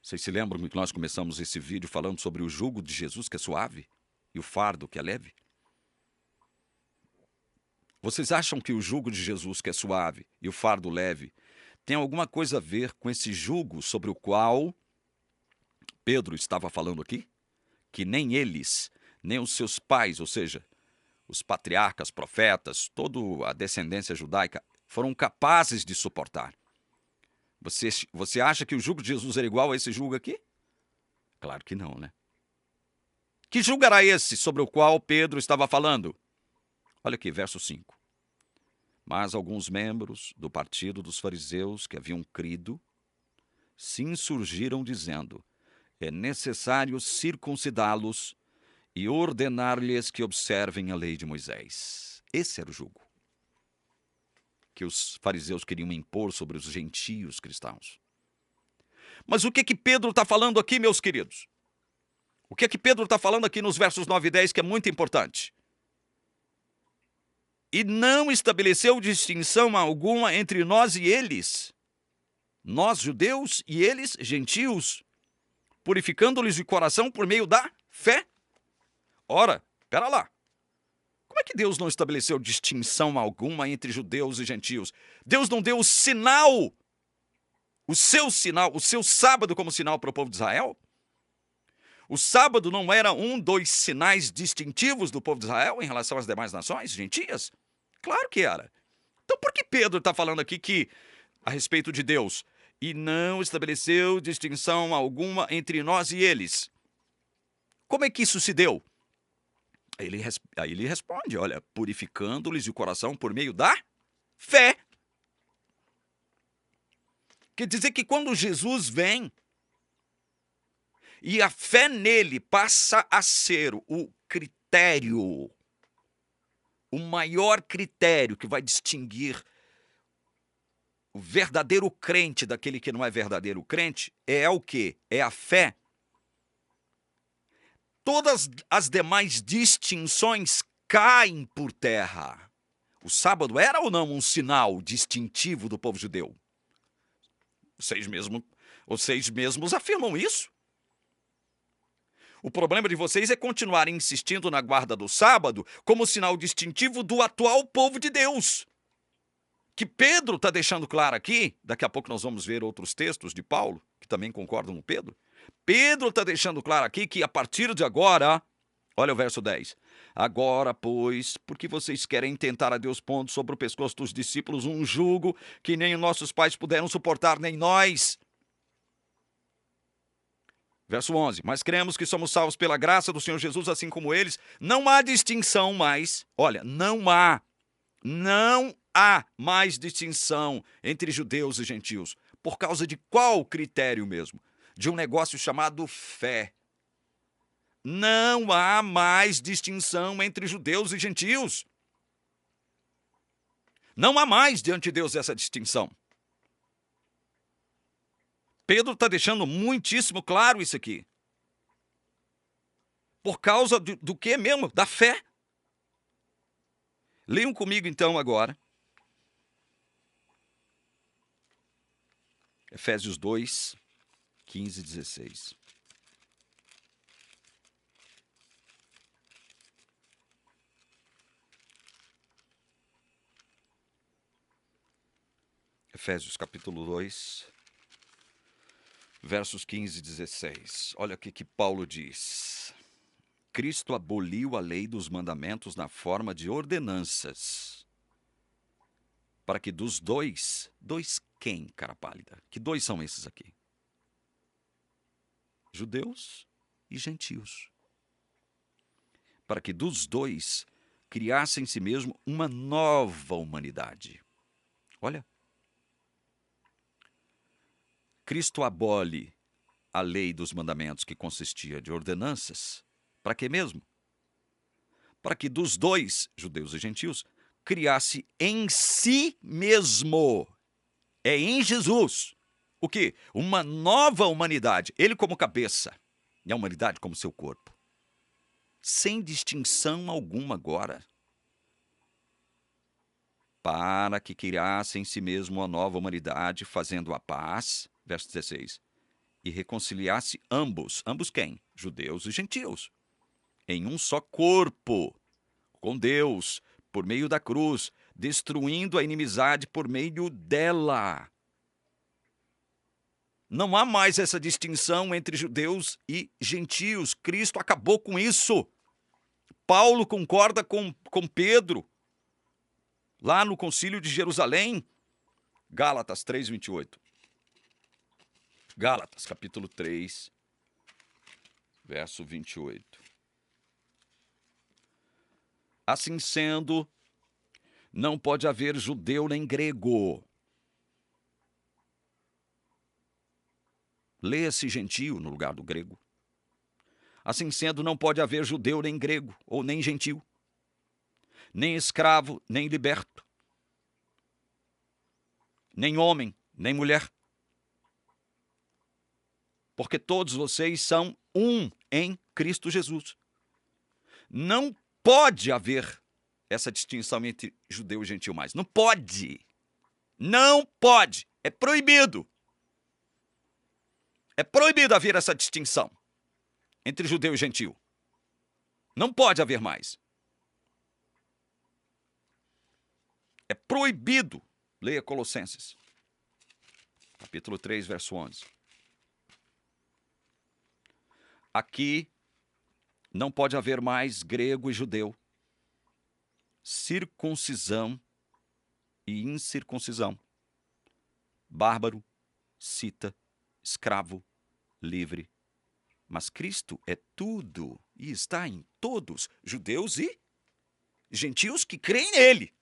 Vocês se lembram que nós começamos esse vídeo falando sobre o jugo de Jesus, que é suave, e o fardo, que é leve? Vocês acham que o jugo de Jesus, que é suave, e o fardo leve, tem alguma coisa a ver com esse jugo sobre o qual Pedro estava falando aqui? Que nem eles, nem os seus pais, ou seja, os patriarcas, profetas, toda a descendência judaica, foram capazes de suportar. Você acha que o jugo de Jesus era igual a esse jugo aqui? Claro que não, né? Que jugo era esse sobre o qual Pedro estava falando? Olha aqui, verso 5. Mas alguns membros do partido dos fariseus que haviam crido se insurgiram dizendo: é necessário circuncidá-los e ordenar-lhes que observem a lei de Moisés. Esse era o jugo que os fariseus queriam impor sobre os gentios cristãos. Mas o que Pedro está falando aqui, meus queridos? O que Pedro está falando aqui nos versos 9 e 10, que é muito importante? E não estabeleceu distinção alguma entre nós e eles, nós judeus e eles gentios, purificando-lhes o coração por meio da fé. Ora, espera lá. Como é que Deus não estabeleceu distinção alguma entre judeus e gentios? Deus não deu o sinal, o seu sábado como sinal para o povo de Israel? O sábado não era um dos sinais distintivos do povo de Israel em relação às demais nações gentias? Claro que era. Então por que Pedro está falando aqui que, a respeito de Deus, e não estabeleceu distinção alguma entre nós e eles? Como é que isso se deu? Aí ele responde, olha, purificando-lhes o coração por meio da fé. Quer dizer que quando Jesus vem, e a fé nele passa a ser o critério, o maior critério que vai distinguir o verdadeiro crente daquele que não é verdadeiro crente, é o quê? É a fé. Todas as demais distinções caem por terra. O sábado era ou não um sinal distintivo do povo judeu? Vocês mesmos afirmam isso. O problema de vocês é continuar insistindo na guarda do sábado como sinal distintivo do atual povo de Deus. Que Pedro está deixando claro aqui, daqui a pouco nós vamos ver outros textos de Paulo, que também concordam com Pedro. Pedro está deixando claro aqui que a partir de agora, olha o verso 10. Agora, pois, porque vocês querem tentar a Deus pondo sobre o pescoço dos discípulos um jugo que nem os nossos pais puderam suportar, nem nós. Verso 11, mas cremos que somos salvos pela graça do Senhor Jesus, assim como eles. Não há distinção mais, olha, não há mais distinção entre judeus e gentios. Por causa de qual critério mesmo? De um negócio chamado fé. Não há mais distinção entre judeus e gentios. Não há mais diante de Deus essa distinção. Pedro está deixando muitíssimo claro isso aqui. Por causa do que mesmo? Da fé. Leiam comigo então agora. Efésios 2, 15 e 16. Efésios capítulo 2, versos 15 e 16. Olha o que Paulo diz. Cristo aboliu a lei dos mandamentos na forma de ordenanças, para que dos dois quem, cara pálida? Que dois são esses aqui? Judeus e gentios. Para que dos dois criasse em si mesmo uma nova humanidade. Olha. Cristo abole a lei dos mandamentos que consistia de ordenanças. Para quê mesmo? Para que dos dois, judeus e gentios, criasse em si mesmo, é em Jesus, o quê? Uma nova humanidade, ele como cabeça e a humanidade como seu corpo. Sem distinção alguma agora. Para que criasse em si mesmo uma nova humanidade, fazendo a paz, verso 16, e reconciliasse ambos quem? Judeus e gentios, em um só corpo, com Deus, por meio da cruz, destruindo a inimizade por meio dela. Não há mais essa distinção entre judeus e gentios. Cristo acabou com isso. Paulo concorda com Pedro, lá no Concílio de Jerusalém, Gálatas 3, 28. Gálatas, capítulo 3, verso 28. Assim sendo, não pode haver judeu nem grego, Leia-se gentio no lugar do grego. Assim sendo, não pode haver judeu nem grego, ou nem gentil, nem escravo, nem liberto, nem homem, nem mulher, porque todos vocês são um em Cristo Jesus. Não pode haver essa distinção entre judeu e gentil mais. Não pode. Não pode. É proibido. É proibido haver essa distinção entre judeu e gentil. Não pode haver mais. É proibido. Leia Colossenses, capítulo 3, verso 11. Aqui não pode haver mais grego e judeu, circuncisão e incircuncisão, bárbaro, cita, escravo, livre. Mas Cristo é tudo e está em todos, judeus e gentios que creem nele.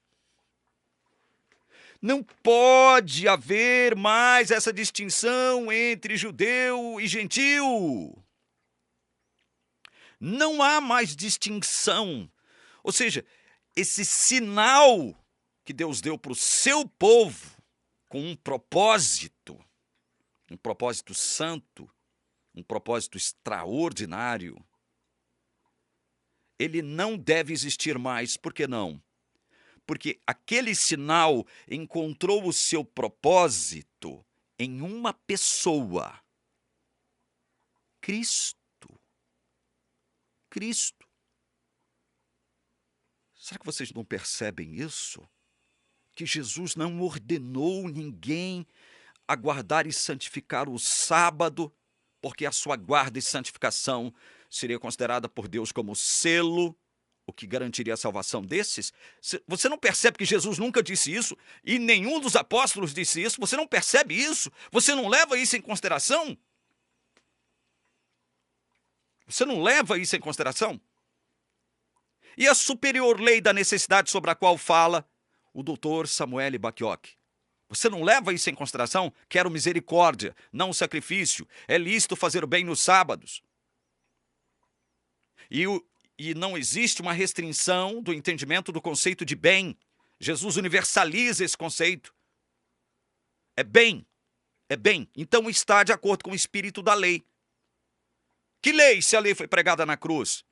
Não pode haver mais essa distinção entre judeu e gentil. Não há mais distinção. Ou seja, esse sinal que Deus deu para o seu povo com um propósito santo, um propósito extraordinário, ele não deve existir mais. Por que não? Porque aquele sinal encontrou o seu propósito em uma pessoa: Cristo. Cristo. Será que vocês não percebem isso? Que Jesus não ordenou ninguém a guardar e santificar o sábado, porque a sua guarda e santificação seria considerada por Deus como selo, o que garantiria a salvação desses? Você não percebe que Jesus nunca disse isso? E nenhum dos apóstolos disse isso? Você não percebe isso? Você não leva isso em consideração? Você não leva isso em consideração? E a superior lei da necessidade sobre a qual fala o doutor Samuel Bacchiocchi? Você não leva isso em consideração? Quero misericórdia, não sacrifício. É lícito fazer o bem nos sábados. E não existe uma restrição do entendimento do conceito de bem. Jesus universaliza esse conceito. É bem. É bem. Então está de acordo com o espírito da lei. Que lei, se a lei foi pregada na cruz?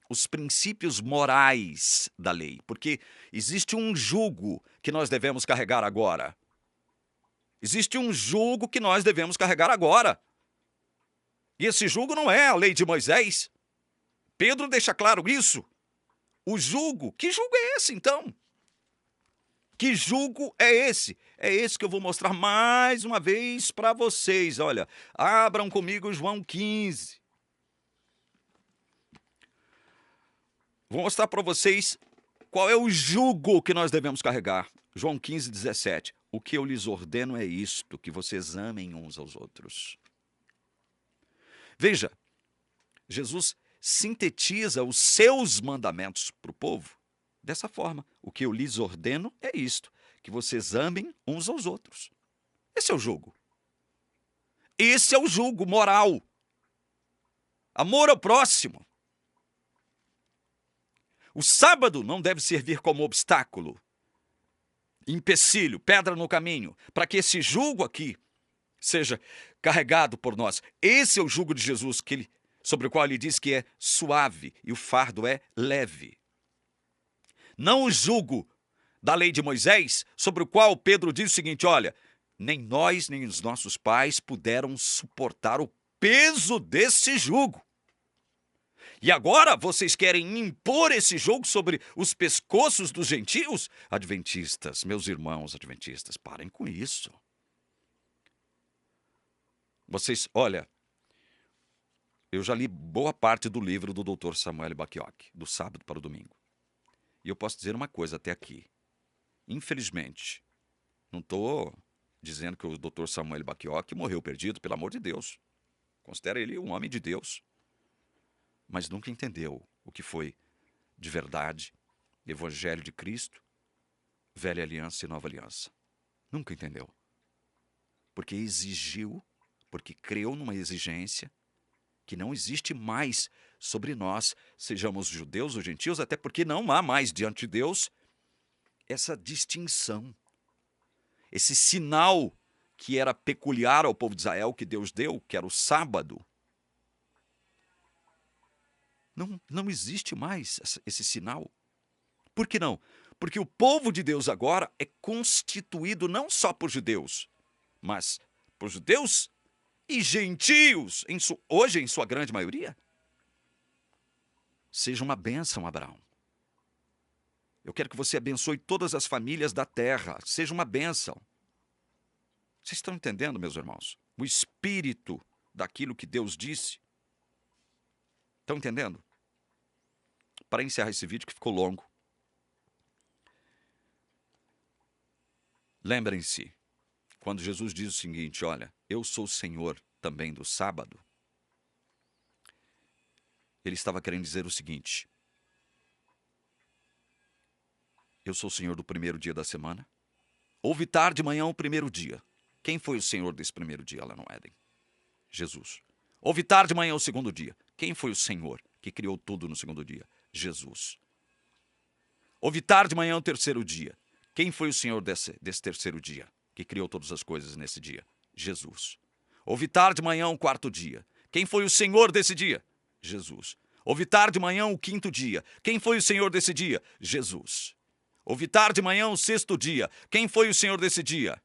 Os princípios morais da lei. Porque existe um jugo que nós devemos carregar agora. Existe um jugo que nós devemos carregar agora. E esse jugo não é a lei de Moisés. Pedro deixa claro isso. O jugo, que jugo é esse então? Que jugo é esse? É esse que eu vou mostrar mais uma vez para vocês. Olha, abram comigo João 15. Vou mostrar para vocês qual é o jugo que nós devemos carregar. João 15, 17. O que eu lhes ordeno é isto, que vocês amem uns aos outros. Veja, Jesus sintetiza os seus mandamentos para o povo dessa forma. O que eu lhes ordeno é isto, que vocês amem uns aos outros. Esse é o jugo. Esse é o jugo moral. Amor ao próximo. O sábado não deve servir como obstáculo, empecilho, pedra no caminho, para que esse jugo aqui seja carregado por nós. Esse é o jugo de Jesus, sobre o qual ele diz que é suave e o fardo é leve. Não o jugo da lei de Moisés, sobre o qual Pedro diz o seguinte: olha, nem nós, nem os nossos pais puderam suportar o peso desse jugo. E agora vocês querem impor esse jugo sobre os pescoços dos gentios? Adventistas, meus irmãos adventistas, parem com isso. Vocês, olha, eu já li boa parte do livro do Dr. Samuel Bacchiocchi, do sábado para o domingo. E eu posso dizer uma coisa até aqui. Infelizmente, não estou dizendo que o Dr. Samuel Bacchiocchi morreu perdido, pelo amor de Deus. Considero ele um homem de Deus. Mas nunca entendeu o que foi de verdade, Evangelho de Cristo, Velha Aliança e Nova Aliança. Nunca entendeu. Porque exigiu porque creu numa exigência que não existe mais sobre nós, sejamos judeus ou gentios, até porque não há mais diante de Deus essa distinção, esse sinal que era peculiar ao povo de Israel, que Deus deu, que era o sábado. Não existe mais esse sinal. Por que não? Porque o povo de Deus agora é constituído não só por judeus, mas por judeus e gentios, hoje em sua grande maioria. Seja uma bênção, Abraão. Eu quero que você abençoe todas as famílias da terra. Seja uma bênção. Vocês estão entendendo, meus irmãos? O espírito daquilo que Deus disse. Estão entendendo? Para encerrar esse vídeo que ficou longo. Lembrem-se, quando Jesus diz o seguinte, olha, eu sou o Senhor também do sábado, ele estava querendo dizer o seguinte, eu sou o Senhor do primeiro dia da semana, houve tarde de manhã o primeiro dia. Quem foi o Senhor desse primeiro dia lá no Éden? Jesus. Houve tarde de manhã o segundo dia. Quem foi o Senhor que criou tudo no segundo dia? Jesus. Houve tarde de manhã o terceiro dia. Quem foi o Senhor desse terceiro dia, que criou todas as coisas nesse dia? Jesus. Houve tarde de manhã o quarto dia. Quem foi o Senhor desse dia? Jesus. Houve tarde de manhã o quinto dia. Quem foi o Senhor desse dia? Jesus. Houve tarde de manhã o sexto dia. Quem foi o Senhor desse dia?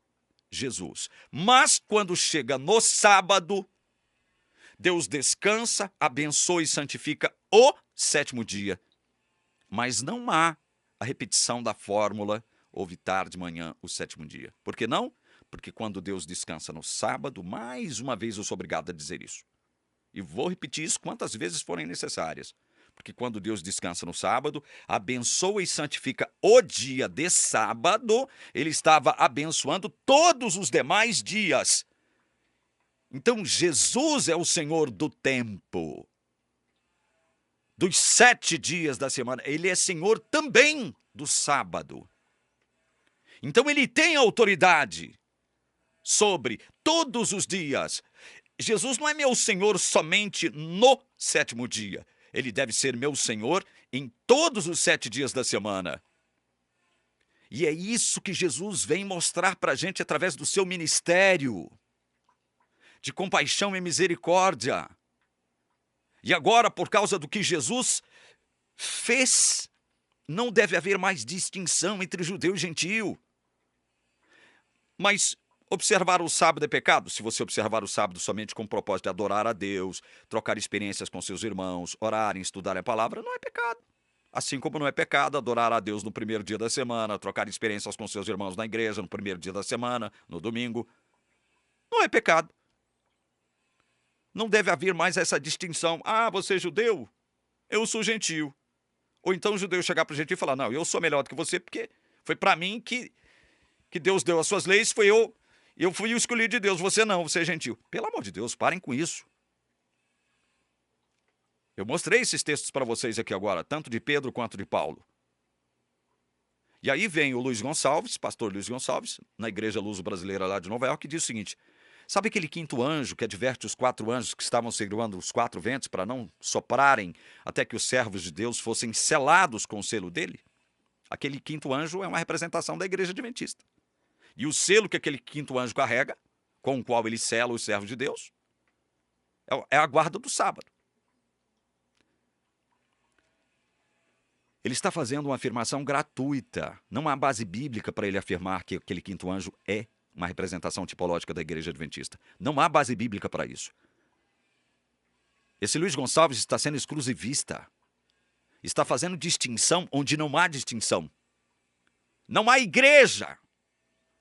Jesus. Mas quando chega no sábado, Deus descansa, abençoa e santifica o sétimo dia. Mas não há a repetição da fórmula houve tarde de manhã o sétimo dia. Por que não? Porque quando Deus descansa no sábado, mais uma vez eu sou obrigado a dizer isso. E vou repetir isso quantas vezes forem necessárias. Porque quando Deus descansa no sábado, abençoa e santifica o dia de sábado, ele estava abençoando todos os demais dias. Então Jesus é o Senhor do tempo. Dos 7 dias da semana, ele é Senhor também do sábado. Então ele tem autoridade sobre todos os dias. Jesus não é meu Senhor somente no sétimo dia. Ele deve ser meu Senhor em todos os 7 dias da semana. E é isso que Jesus vem mostrar para a gente através do seu ministério de compaixão e misericórdia. E agora, por causa do que Jesus fez, não deve haver mais distinção entre judeu e gentio. Mas observar o sábado é pecado? Se você observar o sábado somente com o propósito de adorar a Deus, trocar experiências com seus irmãos, orarem, estudarem a palavra, não é pecado. Assim como não é pecado adorar a Deus no primeiro dia da semana, trocar experiências com seus irmãos na igreja no primeiro dia da semana, no domingo. Não é pecado. Não deve haver mais essa distinção. Ah, você é judeu? Eu sou gentio. Ou então o judeu chegar para o gentio e falar, não, eu sou melhor do que você, porque foi para mim que Deus deu as suas leis, eu fui o escolhido de Deus, você não, você é gentil. Pelo amor de Deus, parem com isso. Eu mostrei esses textos para vocês aqui agora, tanto de Pedro quanto de Paulo. E aí vem o Luiz Gonçalves, pastor Luiz Gonçalves, na Igreja Luso Brasileira lá de Nova York, que diz o seguinte, sabe aquele quinto anjo que adverte os 4 anjos que estavam segurando os 4 ventos para não soprarem até que os servos de Deus fossem selados com o selo dele? Aquele quinto anjo é uma representação da Igreja Adventista. E o selo que aquele quinto anjo carrega, com o qual ele sela os servos de Deus, é a guarda do sábado. Ele está fazendo uma afirmação gratuita. Não há base bíblica para ele afirmar que aquele quinto anjo é uma representação tipológica da Igreja Adventista. Não há base bíblica para isso. Esse Luiz Gonçalves está sendo exclusivista. Está fazendo distinção onde não há distinção. Não há igreja.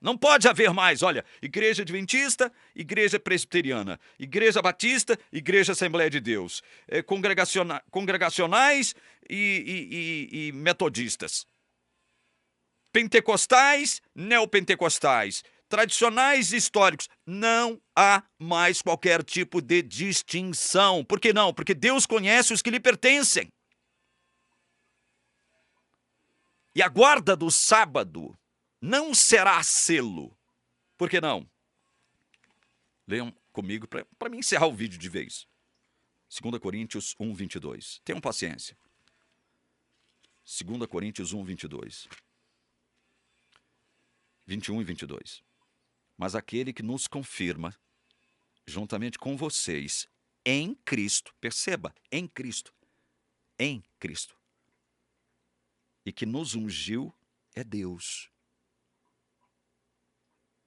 Não pode haver mais, olha, Igreja Adventista, Igreja Presbiteriana, Igreja Batista, Igreja Assembleia de Deus, congregacionais e metodistas, pentecostais, neopentecostais, tradicionais e históricos. Não há mais qualquer tipo de distinção. Por que não? Porque Deus conhece os que lhe pertencem. E a guarda do sábado não será selo. Por que não? Leiam comigo para mim encerrar o vídeo de vez. 2 Coríntios 1, 22. Tenham paciência. 2 Coríntios 1, 22. 21 e 22. Mas aquele que nos confirma, juntamente com vocês, em Cristo, perceba, em Cristo, e que nos ungiu é Deus.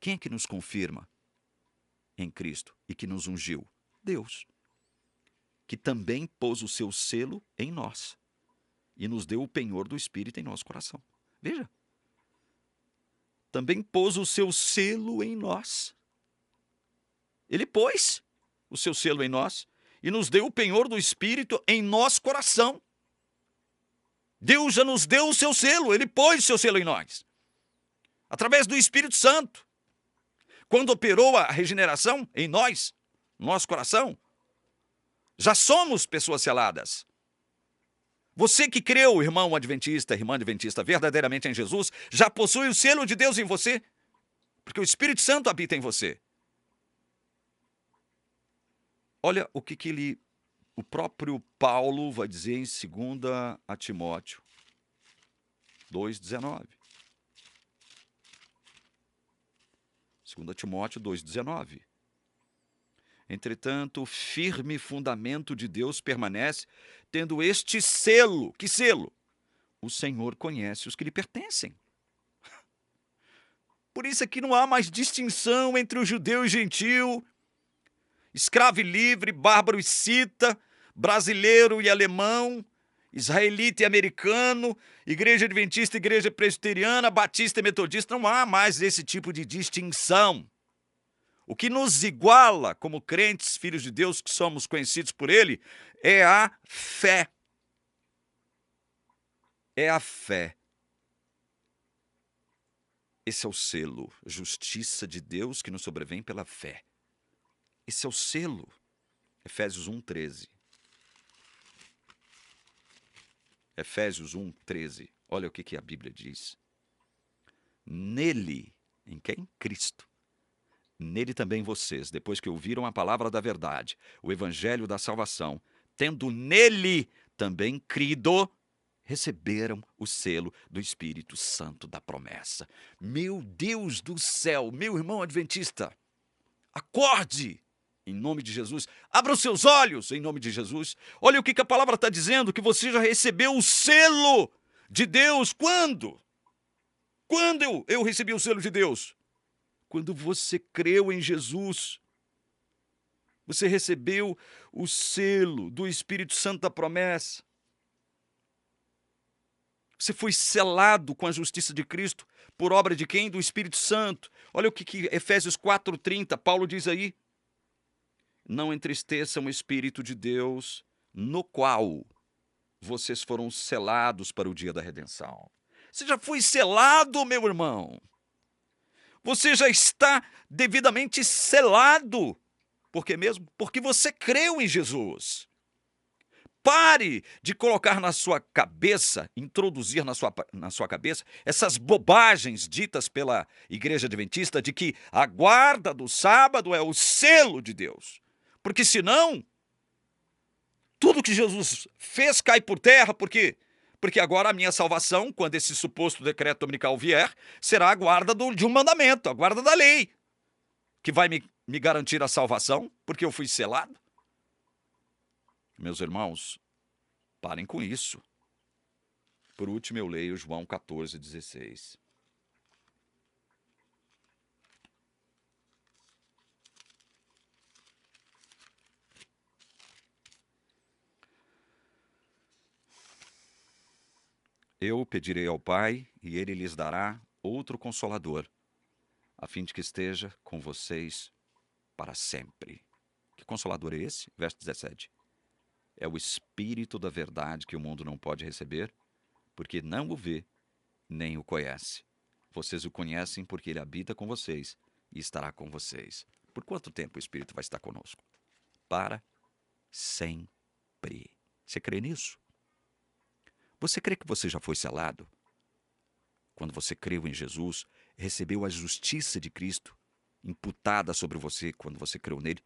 Quem é que nos confirma em Cristo e que nos ungiu? Deus. Que também pôs o seu selo em nós e nos deu o penhor do Espírito em nosso coração. Veja. Também pôs o seu selo em nós. Ele pôs o seu selo em nós e nos deu o penhor do Espírito em nosso coração. Deus já nos deu o seu selo, Ele pôs o seu selo em nós. Através do Espírito Santo. Quando operou a regeneração em nós, no nosso coração, já somos pessoas seladas. Você que creu, irmão adventista, irmã adventista, verdadeiramente em Jesus, já possui o selo de Deus em você, porque o Espírito Santo habita em você. Olha o que o próprio Paulo vai dizer em 2 Timóteo 2,19. 2 Timóteo 2,19. Entretanto, o firme fundamento de Deus permanece, tendo este selo. Que selo? O Senhor conhece os que lhe pertencem. Por isso é que não há mais distinção entre o judeu e o gentil, escravo e livre, bárbaro e cita, brasileiro e alemão, israelita e americano, igreja adventista, igreja presbiteriana, batista e metodista. Não há mais esse tipo de distinção. O que nos iguala como crentes, filhos de Deus, que somos conhecidos por Ele, é a fé. É a fé. Esse é o selo, justiça de Deus que nos sobrevém pela fé. Esse é o selo. Efésios 1:13. Efésios 1:13. Olha o que a Bíblia diz. Nele, em quem? Cristo. Nele também vocês, depois que ouviram a palavra da verdade, o evangelho da salvação, tendo nele também crido, receberam o selo do Espírito Santo da promessa. Meu Deus do céu, meu irmão adventista, acorde em nome de Jesus, abra os seus olhos em nome de Jesus. Olha o que a palavra está dizendo, que você já recebeu o selo de Deus. Quando? Quando eu recebi o selo de Deus? Quando você creu em Jesus, você recebeu o selo do Espírito Santo da promessa. Você foi selado com a justiça de Cristo, por obra de quem? Do Espírito Santo. Olha o que Efésios 4:30, Paulo diz aí. Não entristeçam o Espírito de Deus, no qual vocês foram selados para o dia da redenção. Você já foi selado, meu irmão. Você já está devidamente selado. Por que mesmo? Porque você creu em Jesus. Pare de colocar na sua cabeça, introduzir na sua cabeça, essas bobagens ditas pela Igreja Adventista de que a guarda do sábado é o selo de Deus. Porque senão, tudo que Jesus fez cai por terra, por quê? Porque agora a minha salvação, quando esse suposto decreto dominical vier, será a guarda de um mandamento, a guarda da lei, que vai me garantir a salvação, porque eu fui selado. Meus irmãos, parem com isso. Por último, eu leio João 14:16. Eu pedirei ao Pai, e Ele lhes dará outro Consolador, a fim de que esteja com vocês para sempre. Que Consolador é esse? Verso 17. É o Espírito da verdade que o mundo não pode receber, porque não o vê, nem o conhece. Vocês o conhecem porque Ele habita com vocês e estará com vocês. Por quanto tempo o Espírito vai estar conosco? Para sempre. Você crê nisso? Você crê que você já foi selado? Quando você creu em Jesus, recebeu a justiça de Cristo imputada sobre você quando você creu nele?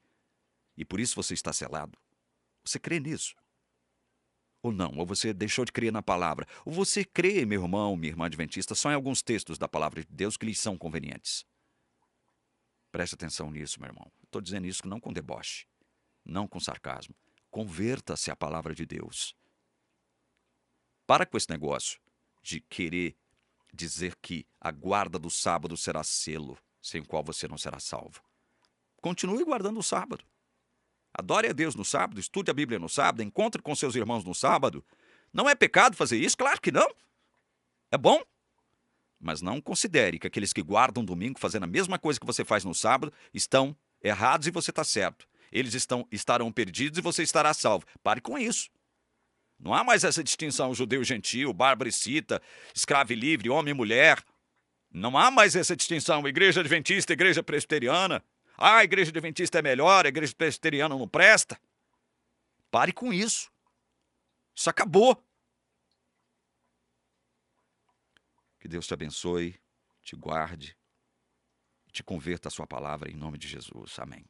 e por isso você está selado? Você crê nisso? Ou não? Ou você deixou de crer na palavra? Ou você crê, meu irmão, minha irmã adventista, só em alguns textos da palavra de Deus que lhes são convenientes? Preste atenção nisso, meu irmão. Estou dizendo isso não com deboche, não com sarcasmo. Converta-se à palavra de Deus. Para com esse negócio de querer dizer que a guarda do sábado será selo, sem o qual você não será salvo. Continue guardando o sábado. Adore a Deus no sábado, estude a Bíblia no sábado, encontre com seus irmãos no sábado. Não é pecado fazer isso? Claro que não. É bom. Mas não considere que aqueles que guardam domingo fazendo a mesma coisa que você faz no sábado estão errados e você está certo. Eles estarão perdidos e você estará salvo. Pare com isso. Não há mais essa distinção judeu e gentil, bárbaro e cita, escravo e livre, homem e mulher. Não há mais essa distinção, igreja adventista, igreja presbiteriana. Ah, a igreja adventista é melhor, a igreja presbiteriana não presta. Pare com isso. Isso acabou. Que Deus te abençoe, te guarde, te converta a sua palavra em nome de Jesus. Amém.